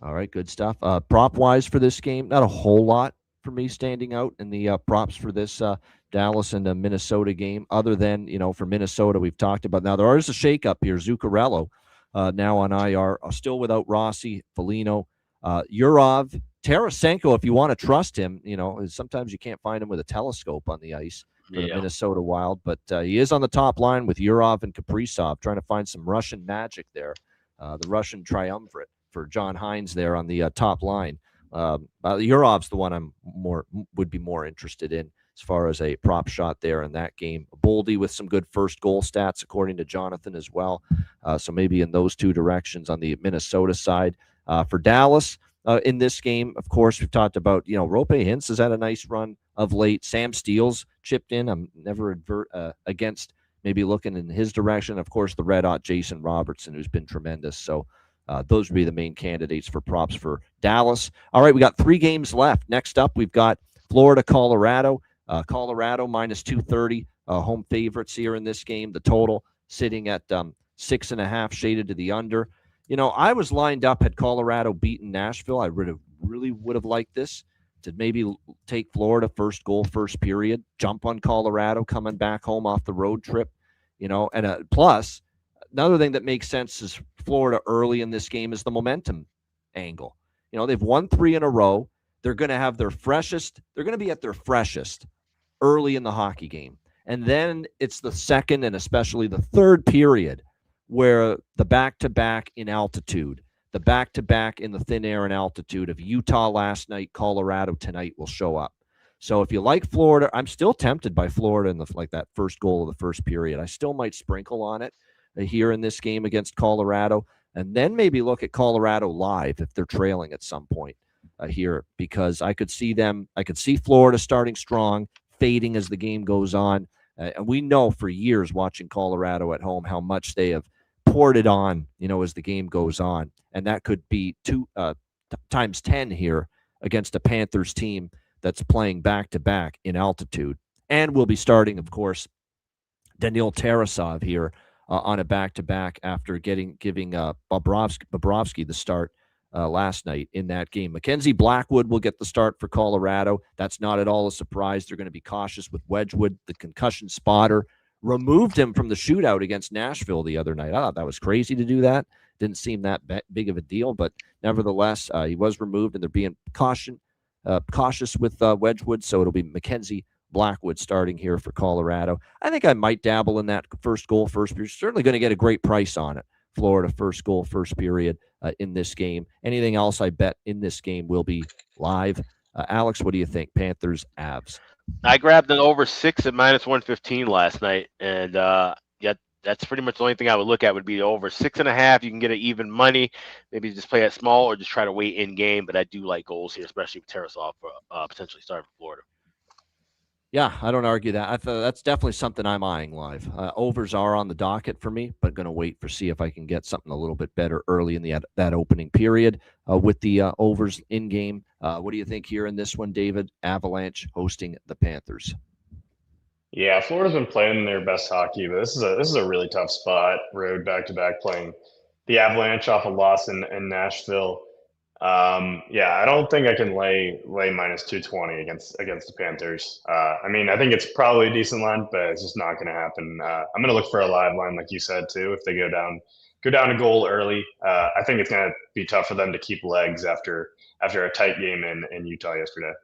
All right, good stuff. Prop wise for this game, not a whole lot for me standing out in the props for this Dallas and the Minnesota game, other than for Minnesota we've talked about. Now there is a shakeup here. Zuccarello. Now on IR, still without Rossi, Foligno, Yurov, Tarasenko, if you want to trust him, sometimes you can't find him with a telescope on the ice for the Minnesota Wild, but he is on the top line with Yurov and Kaprizov, trying to find some Russian magic there, the Russian triumvirate for John Hines there on the top line. Yurov's the one would be more interested in as far as a prop shot there in that game. Boldy with some good first goal stats, according to Jonathan as well. So maybe in those 2 directions on the Minnesota side. For Dallas in this game, of course, we've talked about, Rope Hintz has had a nice run of late. Sam Steele's chipped in. I'm never against maybe looking in his direction. Of course, the red-hot Jason Robertson, who's been tremendous. So those would be the main candidates for props for Dallas. All right, we got 3 games left. Next up, we've got Florida, Colorado. Colorado minus 230 home favorites here in this game. The total sitting at 6.5 shaded to the under. I was lined up had Colorado beaten Nashville. I really would have liked this to maybe take Florida first goal, first period, jump on Colorado coming back home off the road trip, and plus another thing that makes sense is Florida early in this game is the momentum angle. They've won 3 in a row. They're going to have they're going to be at their freshest early in the hockey game. And then it's the second and especially the third period where the back-to-back in altitude, the back-to-back in the thin air and altitude of Utah last night, Colorado tonight will show up. So if you like Florida, I'm still tempted by Florida in that first goal of the first period. I still might sprinkle on it here in this game against Colorado, and then maybe look at Colorado live if they're trailing at some point here, because I could see Florida starting strong, fading as the game goes on. And we know for years watching Colorado at home how much they have poured it on, as the game goes on. And that could be 2 times 10 here against a Panthers team that's playing back-to-back in altitude. And we'll be starting, of course, Daniil Tarasov here on a back-to-back after giving Bobrovsky the start last night in that game. Mackenzie Blackwood will get the start for Colorado. That's not at all a surprise. They're going to be cautious with Wedgwood, the concussion spotter. Removed him from the shootout against Nashville the other night. I thought that was crazy to do that. Didn't seem that big of a deal, but nevertheless, he was removed, and they're being cautious with Wedgwood, so it'll be Mackenzie Blackwood starting here for Colorado. I think I might dabble in that first goal, first period. Certainly going to get a great price on it. Florida first goal, first period in this game. Anything else I bet in this game will be live. Alex, what do you think? Panthers, Avs. I grabbed an over 6 at -115 last night, and that's pretty much the only thing I would look at would be over 6.5. You can get it even money. Maybe just play it small or just try to wait in game. But I do like goals here, especially with Tarasov potentially starting for Florida. Yeah, I don't argue that. That's definitely something I'm eyeing live. Overs are on the docket for me, but going to wait for see if I can get something a little bit better early in that opening period with the overs in game. What do you think here in this one, David? Avalanche hosting the Panthers. Yeah, Florida's been playing their best hockey, but this is a really tough spot. Road back-to-back playing the Avalanche off a loss in Nashville. I don't think I can lay -220 against the Panthers. I think it's probably a decent line, but it's just not going to happen. I'm going to look for a live line, like you said too. If they go down a goal early, I think it's going to be tough for them to keep legs after a tight game in Utah yesterday.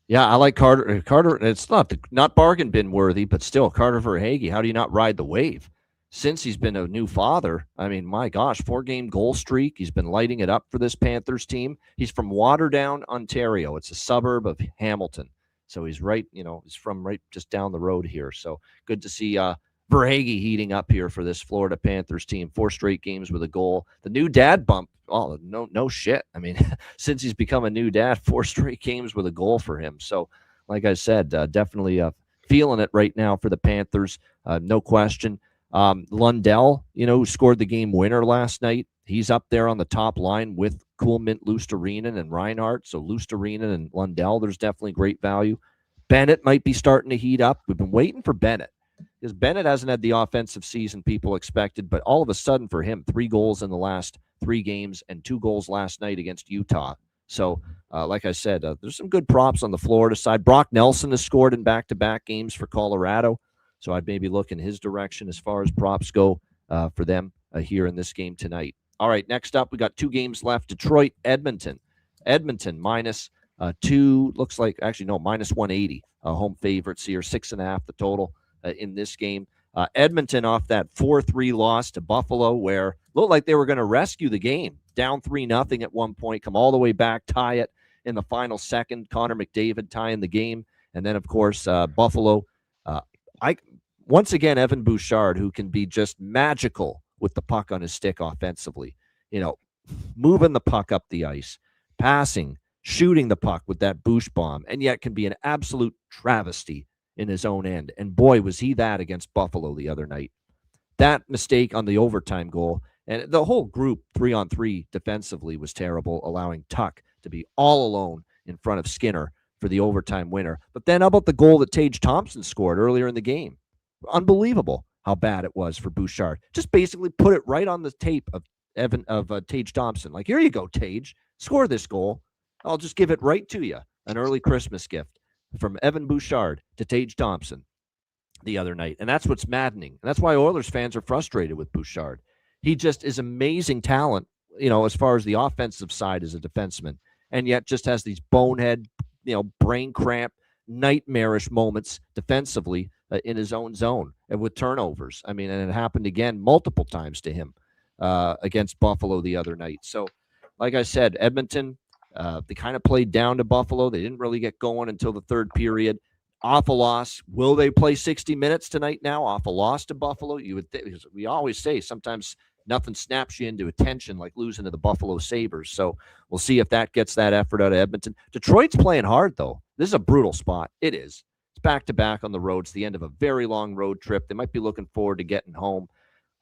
Yeah, I like Carter. Carter, it's not bargain bin worthy, but still, Carter Verhaeghe. How do you not ride the wave? Since he's been a new father, my gosh, 4-game goal streak. He's been lighting it up for this Panthers team. He's from Waterdown, Ontario. It's a suburb of Hamilton. So he's he's from right just down the road here. So good to see Verhaeghe heating up here for this Florida Panthers team. 4 straight games with a goal. The new dad bump. Oh, no shit. Since he's become a new dad, 4 straight games with a goal for him. So like I said, definitely feeling it right now for the Panthers. No question. Lundell, who scored the game winner last night, he's up there on the top line with Kuhlman, Luostarinen, and Reinhart. So Luostarinen and Lundell, there's definitely great value. Bennett might be starting to heat up. We've been waiting for Bennett because Bennett hasn't had the offensive season people expected, but all of a sudden for him, 3 goals in the last 3 games and 2 goals last night against Utah. So, like I said, there's some good props on the Florida side. Brock Nelson has scored in back-to-back games for Colorado. So I'd maybe look in his direction as far as props go for them here in this game tonight. All right, next up, we got 2 games left. Detroit, Edmonton. Edmonton -2, looks like, actually, no, -180. Home favorites here, 6.5 the total in this game. Edmonton off that 4-3 loss to Buffalo, where it looked like they were going to rescue the game. Down 3-0 at one point, come all the way back, tie it in the final second. Connor McDavid tying the game. And then, of course, Buffalo. Once again, Evan Bouchard, who can be just magical with the puck on his stick offensively, moving the puck up the ice, passing, shooting the puck with that Bouch bomb, and yet can be an absolute travesty in his own end. And boy, was he that against Buffalo the other night. That mistake on the overtime goal, and the whole group 3-on-3 defensively was terrible, allowing Tuck to be all alone in front of Skinner for the overtime winner. But then how about the goal that Tage Thompson scored earlier in the game? Unbelievable how bad it was for Bouchard. Just basically put it right on the tape of Tage Thompson. Like, here you go, Tage, score this goal. I'll just give it right to you. An early Christmas gift from Evan Bouchard to Tage Thompson the other night. And that's what's maddening. And that's why Oilers fans are frustrated with Bouchard. He just is amazing talent, as far as the offensive side as a defenseman, and yet just has these bonehead, brain cramp, nightmarish moments defensively in his own zone and with turnovers. I mean, and it happened again multiple times to him against Buffalo the other night. So, like I said, Edmonton, they kind of played down to Buffalo. They didn't really get going until the third period. Awful loss. Will they play 60 minutes tonight now? Awful loss to Buffalo. You would think, because we always say sometimes nothing snaps you into attention like losing to the Buffalo Sabres. So we'll see if that gets that effort out of Edmonton. Detroit's playing hard, though. This is a brutal spot. It is. It's back-to-back on the road. It's the end of a very long road trip. They might be looking forward to getting home.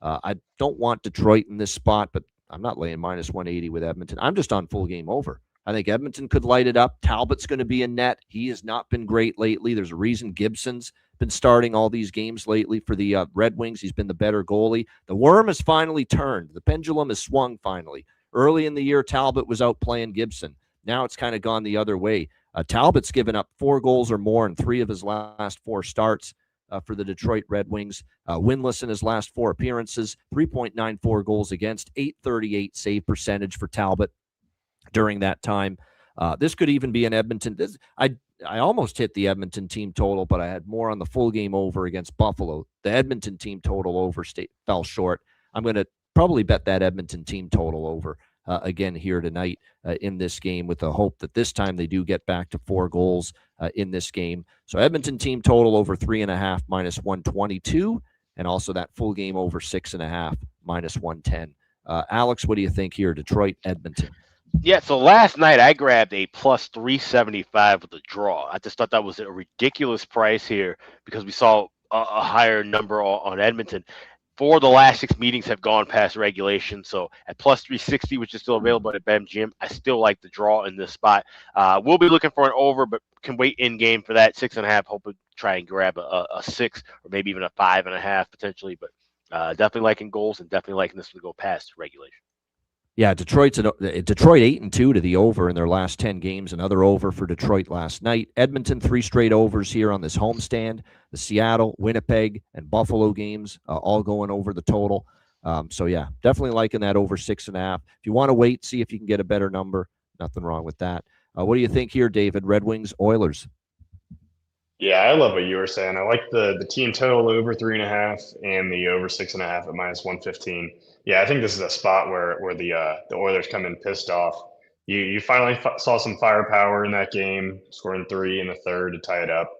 I don't want Detroit in this spot, but I'm not laying minus 180 with Edmonton. I'm just on full game over. I think Edmonton could light it up. Talbot's going to be in net. He has not been great lately. There's a reason Gibson's been starting all these games lately for the Red Wings. He's been the better goalie. The worm has finally turned. The pendulum has swung finally. Early in the year, Talbot was out playing Gibson. Now it's kind of gone the other way. Talbot's given up 4 goals or more in 3 of his last 4 starts for the Detroit Red Wings. Winless in his last 4 appearances, 3.94 goals against, .838 save percentage for Talbot during that time. This could even be an Edmonton. I almost hit the Edmonton team total, but I had more on the full game over against Buffalo. The Edmonton team total over fell short. I'm going to probably bet that Edmonton team total over again here tonight in this game, with the hope that this time they do get back to 4 goals in this game. So Edmonton team total over 3.5 minus 122, and also that full game over 6.5 minus 110. Alex, what do you think here? Detroit, Edmonton. Yeah, so last night I grabbed a plus 375 with a draw. I just thought that was a ridiculous price here because we saw a higher number on Edmonton. 4 of the last 6 meetings have gone past regulation. So at plus 360, which is still available at BetMGM, I still like the draw in this spot. We'll be looking for an over, but can wait in game for that 6.5. Hope to try and grab a 6 or maybe even a 5.5 potentially. But definitely liking goals and definitely liking this to go past regulation. Yeah, Detroit 8-2 to the over in their last 10 games. Another over for Detroit last night. Edmonton 3 straight overs here on this homestand. The Seattle, Winnipeg, and Buffalo games all going over the total. So yeah, definitely liking that over 6.5. If you want to wait, see if you can get a better number. Nothing wrong with that. What do you think here, David? Red Wings, Oilers. Yeah, I love what you were saying. I like the team total over 3.5 and the over 6.5 at minus 115. Yeah, I think this is a spot where the Oilers come in pissed off. You finally saw some firepower in that game, scoring 3 in the third to tie it up.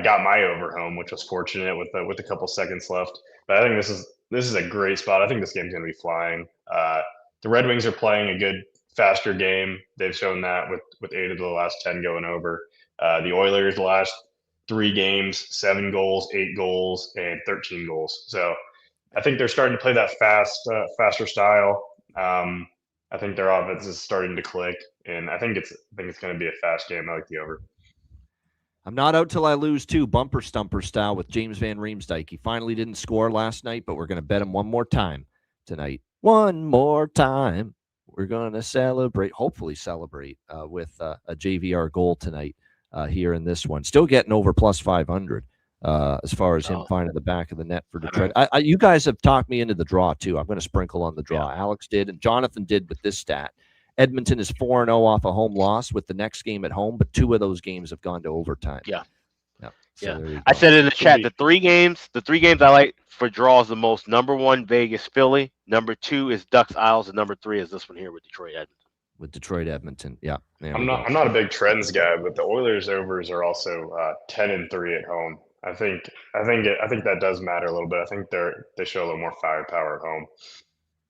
Got my over home, which was fortunate with a couple seconds left. But I think this is a great spot. I think this game's going to be flying. The Red Wings are playing a good, faster game. They've shown that with 8 of the last 10 going over. The Oilers the last 3 games, 7 goals, 8 goals, and 13 goals. So I think they're starting to play that faster style. I think their offense is starting to click, and I think it's going to be a fast game. I like the over. I'm not out till I lose too, bumper stumper style with James Van Riemsdyk. He finally didn't score last night, but we're going to bet him one more time tonight. One more time. We're going to hopefully celebrate with a JVR goal tonight here in this one. Still getting over plus 500 as far as him finding the back of the net for Detroit. You guys have talked me into the draw too. I'm going to sprinkle on the draw. Yeah. Alex did, and Jonathan did with this stat. Edmonton is 4-0 off a home loss with the next game at home, but 2 of those games have gone to overtime. Yeah. So I said in the chat, the three games I like for draws the most. Number 1, Vegas, Philly. Number 2 is Ducks, Isles, and number 3 is this one here with Detroit, Edmonton. Yeah. I'm not a big trends guy, but the Oilers overs are also 10-3 at home. I think that does matter a little bit. I think they show a little more firepower at home.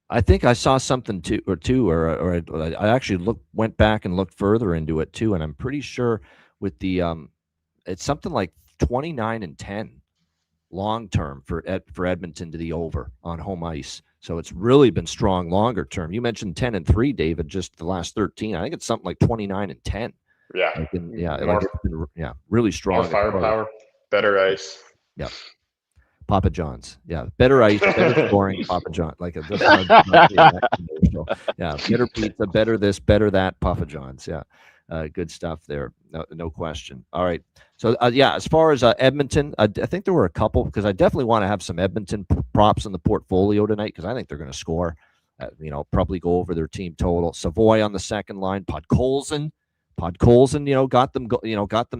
I think I saw something or I actually went back and looked further into it too, and I'm pretty sure with the it's something like 29-10 long term for Edmonton to the over on home ice. So it's really been strong longer term. You mentioned 10-3, David, just the last 13. I think it's something like 29-10. Yeah. Really strong. More firepower, better ice. Yeah. Papa John's. Yeah, better ice, better scoring, Papa John. Like a yeah, better pizza, better this, better that, Papa John's. Yeah, good stuff there. No question. All right. So yeah, as far as Edmonton, I think there were a couple because I definitely want to have some Edmonton props in the portfolio tonight because I think they're going to score. Probably go over their team total. Savoy on the second line. Podkolzin, got them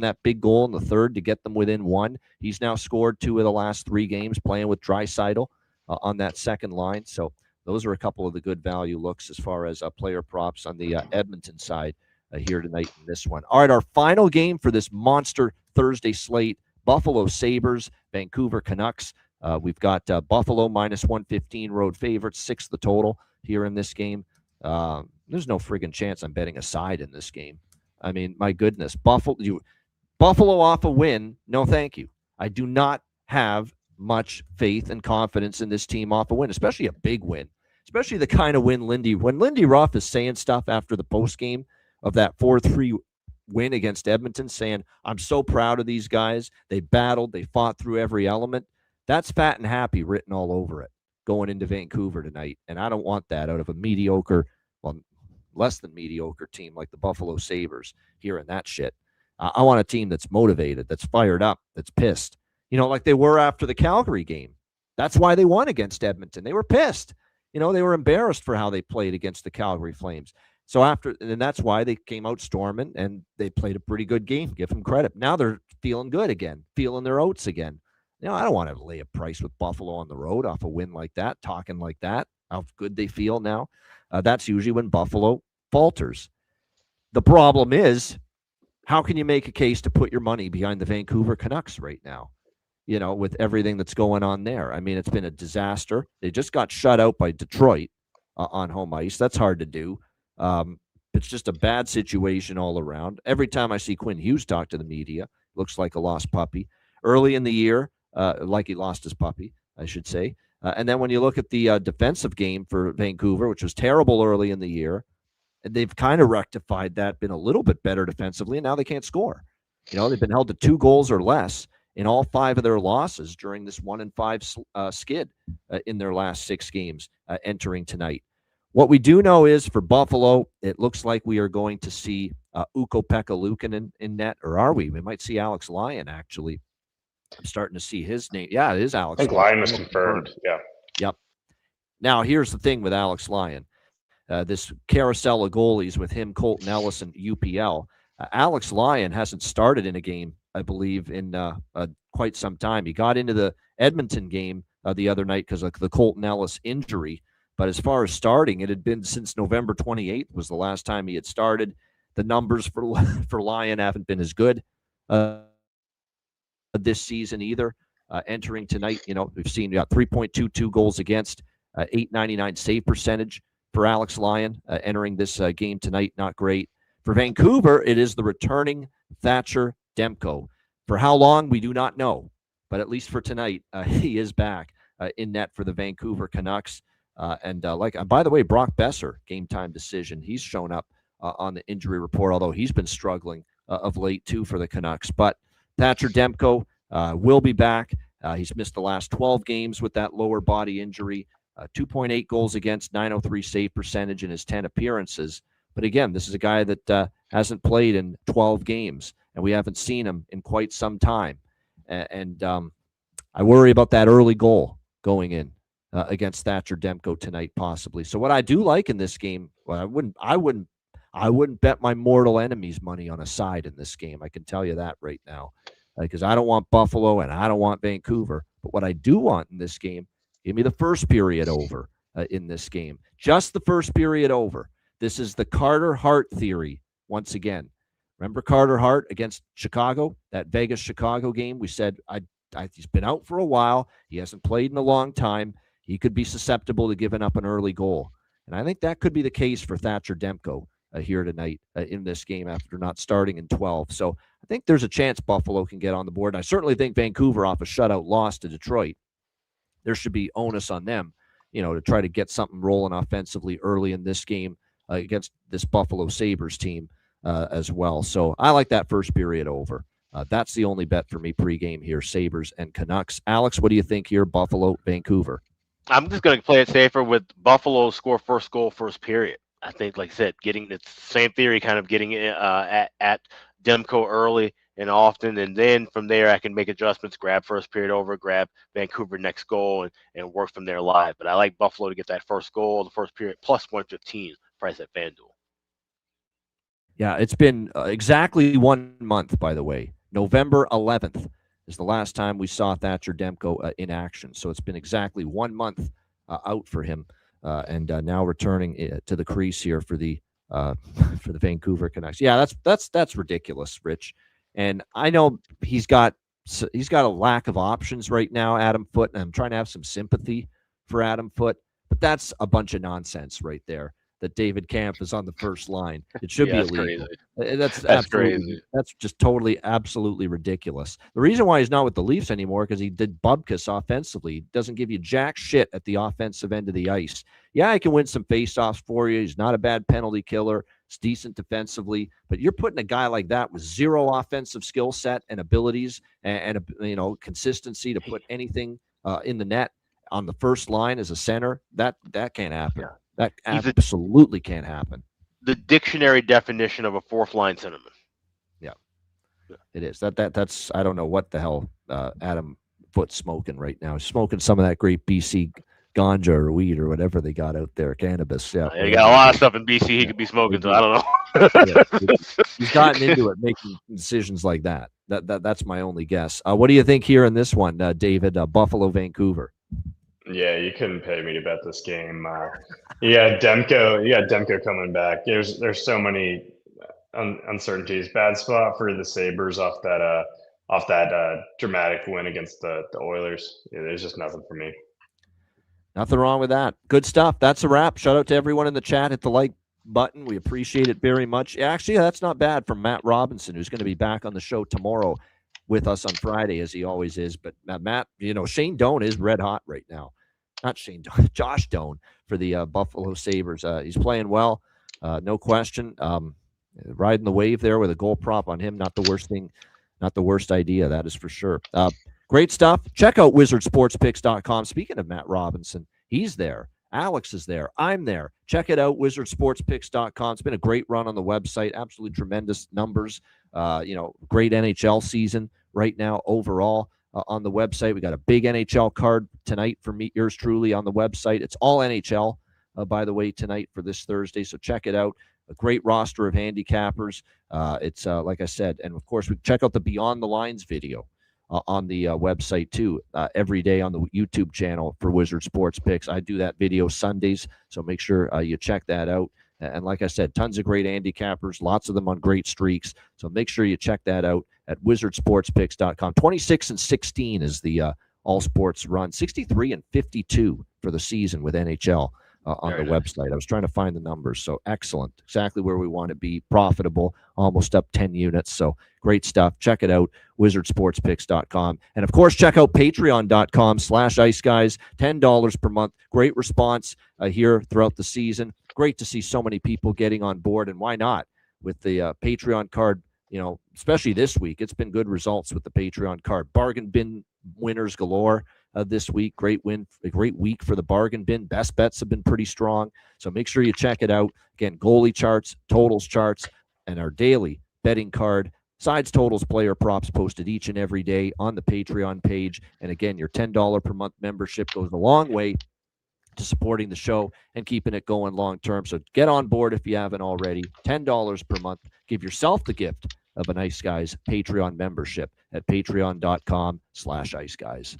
that big goal in the third to get them within one. He's now scored 2 of the last 3 games playing with Draisaitl on that second line. So those are a couple of the good value looks as far as player props on the Edmonton side here tonight in this one. All right, our final game for this monster Thursday slate: Buffalo Sabres, Vancouver Canucks. We've got Buffalo minus 115 road favorites, 6 the total here in this game. There's no friggin' chance I'm betting a side in this game. I mean, my goodness, Buffalo off a win. No, thank you. I do not have much faith and confidence in this team off a win, especially a big win, especially the kind of win when Lindy Ruff is saying stuff after the post game of that 4-3 win against Edmonton, saying, I'm so proud of these guys. They battled, they fought through every element. That's fat and happy written all over it going into Vancouver tonight. And I don't want that out of a mediocre, less than mediocre team like the Buffalo Sabres hearing that shit. I want a team that's motivated, that's fired up, that's pissed. Like they were after the Calgary game. That's why they won against Edmonton. They were pissed. They were embarrassed for how they played against the Calgary Flames. So and that's why they came out storming and they played a pretty good game. Give them credit. Now they're feeling good again, feeling their oats again. I don't want to lay a price with Buffalo on the road off a win like that, talking like that, how good they feel now. That's usually when Buffalo falters. The problem is, how can you make a case to put your money behind the Vancouver Canucks right now, with everything that's going on there? I mean, it's been a disaster. They just got shut out by Detroit on home ice. That's hard to do. It's just a bad situation all around. Every time I see Quinn Hughes talk to the media, looks like a lost puppy. Early in the year, like he lost his puppy, I should say. And then when you look at the defensive game for Vancouver, which was terrible early in the year, and they've kind of rectified that, been a little bit better defensively, and now they can't score. They've been held to 2 goals or less in all 5 of their losses during this 1-5 skid in their last 6 games entering tonight. What we do know is for Buffalo, it looks like we are going to see Ukko-Pekka Luukkonen in net, or are we? We might see Alex Lyon, actually. I'm starting to see his name. Yeah, it is Alex I think Lyon was confirmed. Yeah. Yep. Now, here's the thing with Alex Lyon. This carousel of goalies with him, Colton Ellis, and UPL. Alex Lyon hasn't started in a game, I believe, in quite some time. He got into the Edmonton game the other night because of the Colton Ellis injury. But as far as starting, it had been since November 28th was the last time he had started. The numbers for Lyon haven't been as good this season either. Entering tonight, we've seen 3.22 goals against, .899 save percentage for Alex Lyon entering this game tonight. Not great. For Vancouver, it is the returning Thatcher Demko. For how long, we do not know. But at least for tonight, he is back in net for the Vancouver Canucks. By the way, Brock Besser, game time decision. He's shown up on the injury report, although he's been struggling of late too for the Canucks. But Thatcher Demko will be back. He's missed the last 12 games with that lower body injury. 2.8 goals against, .903 save percentage in his 10 appearances. But again, this is a guy that hasn't played in 12 games, and we haven't seen him in quite some time. And I worry about that early goal going in against Thatcher Demko tonight, possibly. So what I do like in this game, well, I wouldn't bet my mortal enemy's money on a side in this game. I can tell you that right now, because I don't want Buffalo and I don't want Vancouver. But what I do want in this game, give me the first period over in this game. Just the first period over. This is the Carter Hart theory once again. Remember Carter Hart against Chicago, that Vegas-Chicago game? We said he's been out for a while. He hasn't played in a long time. He could be susceptible to giving up an early goal. And I think that could be the case for Thatcher Demko here tonight in this game after not starting in 12. So I think there's a chance Buffalo can get on the board. And I certainly think Vancouver, off a shutout loss to Detroit, there should be onus on them, to try to get something rolling offensively early in this game against this Buffalo Sabres team as well. So I like that first period over That's the only bet for me pregame here, Sabres and Canucks. Alex, what do you think here, Buffalo, Vancouver? I'm just going to play it safer with Buffalo score first goal, first period. I think, like I said, getting the same theory, kind of getting at Demko early and often, and then from there I can make adjustments, grab first period over, grab Vancouver next goal, and work from there live. But I like Buffalo to get that first goal, the first period, plus 115 price at FanDuel. Yeah, it's been exactly 1 month, by the way. November 11th is the last time we saw Thatcher Demko in action. So it's been exactly 1 month out for him, and now returning to the crease here for the for the Vancouver Canucks. Yeah, that's ridiculous, Rich. And I know he's got a lack of options right now, Adam Foote, and I'm trying to have some sympathy for Adam Foote, but that's a bunch of nonsense right there. That David Kampf is on the first line. It should be illegal. That's absolutely crazy. That's just totally, absolutely ridiculous. The reason why he's not with the Leafs anymore because he did bubkus offensively. He doesn't give you jack shit at the offensive end of the ice. Yeah, he can win some faceoffs for you. He's not a bad penalty killer. It's decent defensively, but you're putting a guy like that with zero offensive skill set and abilities and consistency to put anything in the net on the first line as a center. That can't happen. Yeah. That absolutely can't happen. The dictionary definition of a fourth line centerman. Yeah, it is. That's I don't know what the hell Adam Foote's smoking right now. He's smoking some of that great BC ganja or weed or whatever they got out there, cannabis. Yeah, he got a lot of stuff in BC he could be smoking. So I don't know. He's gotten into it, making decisions like that. That's my only guess. What do you think here in this one, David? Buffalo, Vancouver. Yeah, you couldn't pay me to bet this game. Demko coming back. There's so many uncertainties. Bad spot for the Sabres off that dramatic win against the Oilers. Yeah, there's just nothing for me. Nothing wrong with that. Good stuff. That's a wrap. Shout out to everyone in the chat. Hit the like button. We appreciate it very much. Actually, that's not bad from Matt Robinson, who's going to be back on the show tomorrow with us on Friday, as he always is. But Matt, Shane Doan is red hot right now. Not Shane Doan, Josh Doan for the Buffalo Sabres. He's playing well, no question. Riding the wave there with a goal prop on him. Not the worst thing, not the worst idea, that is for sure. Great stuff. Check out wizardsportspicks.com. Speaking of Matt Robinson, he's there. Alex is there. I'm there. Check it out, wizardsportspicks.com. It's been a great run on the website. Absolutely tremendous numbers. Great NHL season right now overall on the website. We got a big NHL card tonight for me, yours truly, on the website. It's all NHL, by the way, tonight for this Thursday. So check it out. A great roster of handicappers. It's like I said, and of course, we check out the Beyond the Lines video on the website too, every day on the YouTube channel for Wizard Sports Picks. I do that video Sundays, so make sure you check that out. And like I said, tons of great handicappers, lots of them on great streaks. So make sure you check that out at wizardsportspicks.com. 26-16 is the all sports run. 63-52 for the season with NHL on the website. I was trying to find the numbers. So excellent. Exactly where we want to be. Profitable, almost up 10 units. So great stuff. Check it out, wizardsportspicks.com. And of course, check out patreon.com/iceguys. $10 per month. Great response here throughout the season. Great to see so many people getting on board, and why not with the Patreon card, especially this week. It's been good results with the Patreon card. Bargain bin winners galore this week. Great week for the bargain bin. Best bets have been pretty strong, so make sure you check it out. Again, goalie charts, totals charts, and our daily betting card. Sides, totals, player props posted each and every day on the Patreon page. And again, your $10 per month membership goes a long way to supporting the show and keeping it going long term. So get on board if you haven't already. $10 per month. Give yourself the gift of an Ice Guys Patreon membership at patreon.com/iceguys.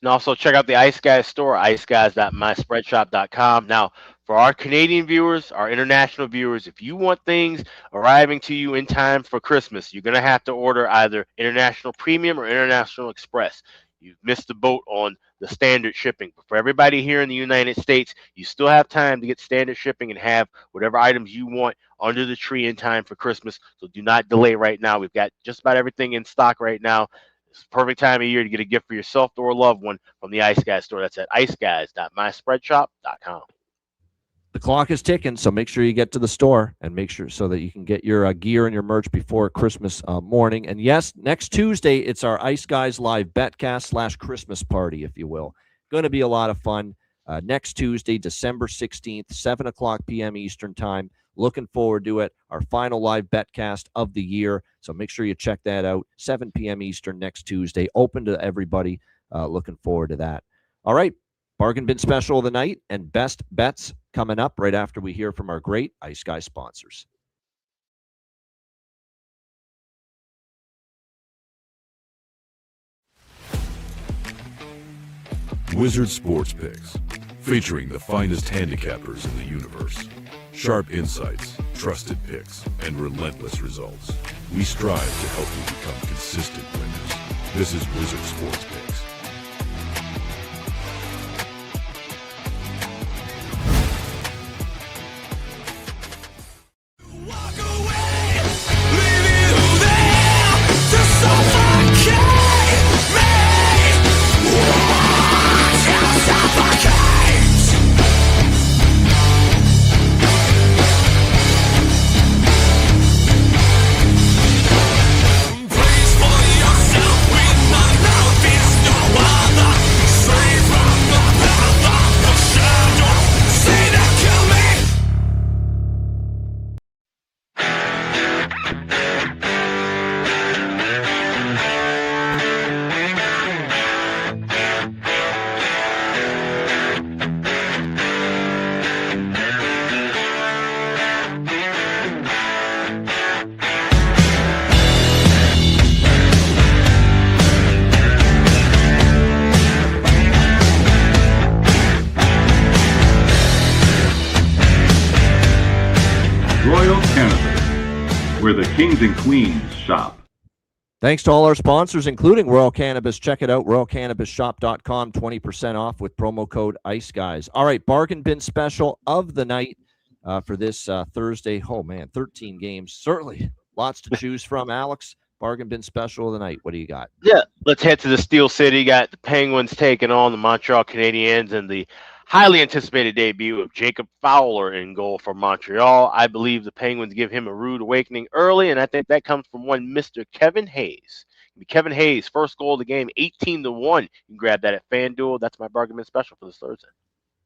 And also check out the Ice Guys store, iceguys.myspreadshop.com. Now, for our Canadian viewers, our international viewers, if you want things arriving to you in time for Christmas, you're going to have to order either International Premium or International Express. You've missed the boat on the standard shipping. But for everybody here in the United States, you still have time to get standard shipping and have whatever items you want under the tree in time for Christmas. So do not delay right now. We've got just about everything in stock right now. It's the perfect time of year to get a gift for yourself or a loved one from the Ice Guys store. That's at iceguys.myspreadshop.com. the clock is ticking, so make sure you get to the store and make sure so that you can get your gear and your merch before Christmas morning. And yes, next Tuesday, it's our Ice Guys Live Betcast / Christmas party, if you will. Going to be a lot of fun. Next Tuesday, December 16th, 7 o'clock p.m. Eastern Time. Looking forward to it. Our final live betcast of the year. So make sure you check that out. 7 p.m. Eastern next Tuesday. Open to everybody. Looking forward to that. All right. Bargain bin special of the night and best bets coming up right after we hear from our great Ice Guy sponsors. Wizard Sports Picks, featuring the finest handicappers in the universe. Sharp insights, trusted picks, and relentless results. We strive to help you become consistent winners. This is Wizard Sports Picks. Where the kings and queens shop. Thanks to all our sponsors, including Royal Cannabis. Check it out, royalcannabisshop.com, 20% off with promo code ICEGUYS. All right, bargain bin special of the night for this Thursday. Oh, man, 13 games. Certainly lots to choose from. Alex, bargain bin special of the night. What do you got? Yeah, let's head to the Steel City. Got the Penguins taking on the Montreal Canadiens and the highly anticipated debut of Jacob Fowler in goal for Montreal. I believe the Penguins give him a rude awakening early, and I think that comes from one Mr. Kevin Hayes. Kevin Hayes, first goal of the game, 18-1. You can grab that at FanDuel. That's my bargain bin special for this Thursday.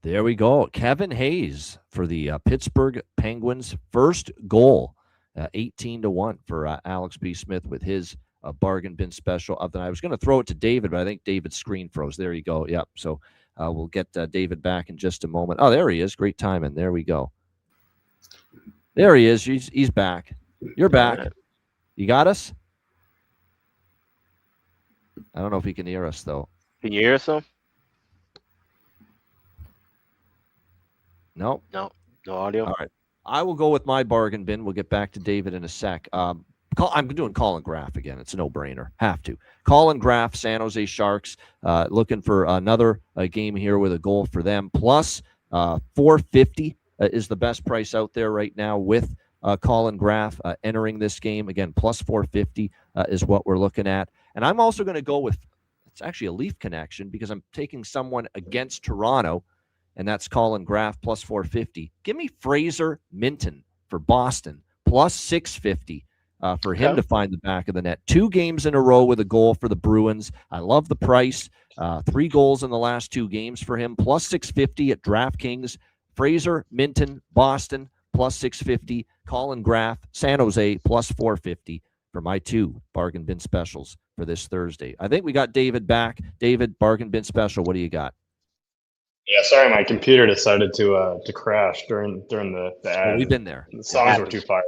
There we go. Kevin Hayes for the Pittsburgh Penguins. First goal, 18-1 for Alex B. Smith with his bargain bin special of the night. I was going to throw it to David, but I think David's screen froze. There you go. Yep. So we'll get David back in just a moment. Oh, there he is. Great timing. There we go. There he is. He's back. You're back. You got us? I don't know if he can hear us, though. Can you hear us, though? No. No audio. All right. I will go with my bargain bin. We'll get back to David in a sec. I'm doing Colin Graff again. It's a no-brainer. Have to. Colin Graff, San Jose Sharks, looking for another game here with a goal for them. Plus $4.50 is the best price out there right now with Colin Graff entering this game. Again, plus $4.50 is what we're looking at. And I'm also going to go with, it's actually a Leaf connection because I'm taking someone against Toronto, and that's Colin Graff plus $4.50. Give me Fraser Minton for Boston plus $6.50. For him to find the back of the net. 2 games in a row with a goal for the Bruins. I love the price. 3 goals in the last 2 games for him. Plus $6.50 at DraftKings. Fraser, Minton, Boston, plus $6.50. Colin Graff, San Jose, plus $4.50 for my 2 bargain bin specials for this Thursday. I think we got David back. David, bargain bin special. What do you got? Yeah, sorry, my computer decided to crash during the ad. Oh, we've been there. The songs were too fire.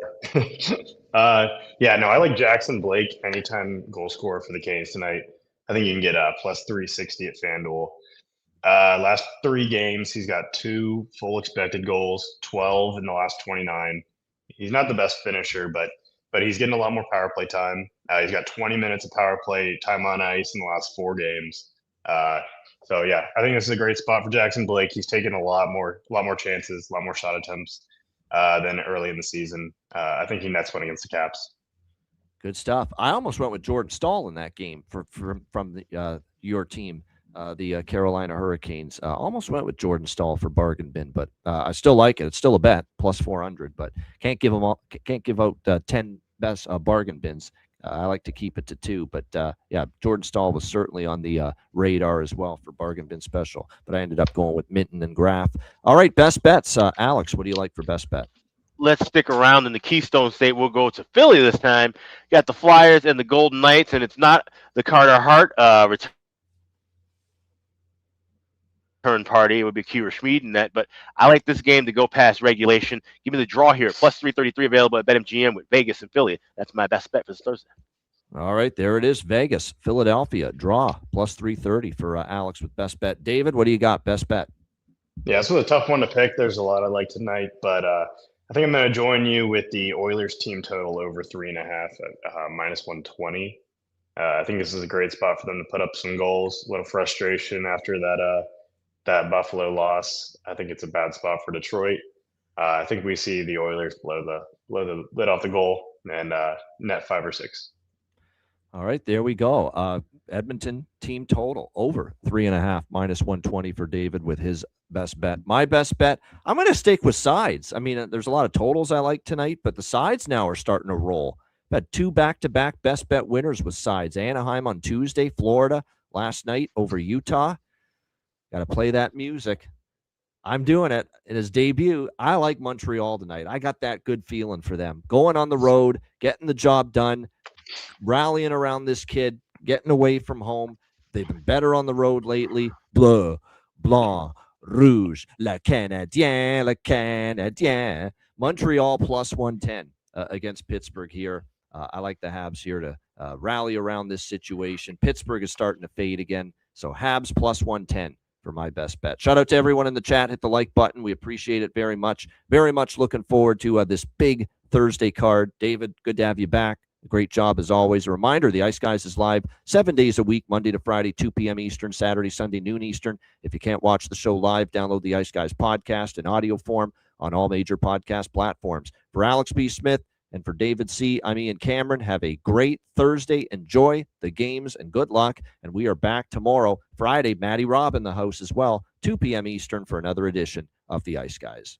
I like Jackson Blake anytime goal scorer for the Canes tonight. I think you can get plus 360 at FanDuel. Last 3 games, he's got 2 full expected goals, 12 in the last 29. He's not the best finisher, but he's getting a lot more power play time. He's got 20 minutes of power play time on ice in the last 4 games. So yeah, I think this is a great spot for Jackson Blake. He's taken a lot more chances, a lot more shot attempts than early in the season. I think he nets one against the Caps. Good stuff. I almost went with Jordan Staal in that game from your team the Carolina Hurricanes. Almost went with Jordan Staal for bargain bin, but I still like it. It's still a bet, plus 400, but can't give out 10 best bargain bins. I like to keep it to 2, but yeah, Jordan Staal was certainly on the radar as well for bargain bin special, but I ended up going with Minton and Graff. All right, best bets. Alex, what do you like for best bet? Let's stick around in the Keystone State. We'll go to Philly this time. Got the Flyers and the Golden Knights, and it's not the Carter Hart return party. It would be Kira Schmid in that, but I like this game to go past regulation. Give me the draw here, plus 333 available at BetMGM with Vegas and Philly. That's my best bet for this Thursday. All right, there it is. Vegas, Philadelphia, draw, plus 330 for Alex with best bet. David, what do you got, best bet? Yeah, this was a tough one to pick. There's a lot I like tonight, but I think I'm going to join you with the Oilers team total over 3.5 at minus 120. I think this is a great spot for them to put up some goals. A little frustration after that Buffalo loss. I think it's a bad spot for Detroit. I think we see the Oilers blow the lid off the goal and net 5 or 6. All right, there we go. Edmonton team total over 3.5, minus 120 for David with his best bet. My best bet, I'm going to stick with sides. I mean, there's a lot of totals I like tonight, but the sides now are starting to roll. I've had 2 back-to-back best bet winners with sides. Anaheim on Tuesday, Florida last night over Utah. Got to play that music. I'm doing it. In his debut, I like Montreal tonight. I got that good feeling for them. Going on the road, getting the job done, rallying around this kid, getting away from home. They've been better on the road lately. Bleu, blanc, rouge, le Canadien, le Canadien. Montreal plus 110 against Pittsburgh here. I like the Habs here to rally around this situation. Pittsburgh is starting to fade again. So Habs plus 110 for my best bet. Shout out to everyone in the chat. Hit the like button. We appreciate it very much. Very much looking forward to this big Thursday card. David, good to have you back. Great job as always. A reminder, the Ice Guys is live 7 days a week, Monday to Friday, 2 p.m. Eastern, Saturday, Sunday, noon Eastern. If you can't watch the show live, download the Ice Guys podcast in audio form on all major podcast platforms. For Alex B. Smith and for David C., I'm Ian Cameron. Have a great Thursday. Enjoy the games and good luck. And we are back tomorrow, Friday. Matty Robb in the house as well, 2 p.m. Eastern for another edition of the Ice Guys.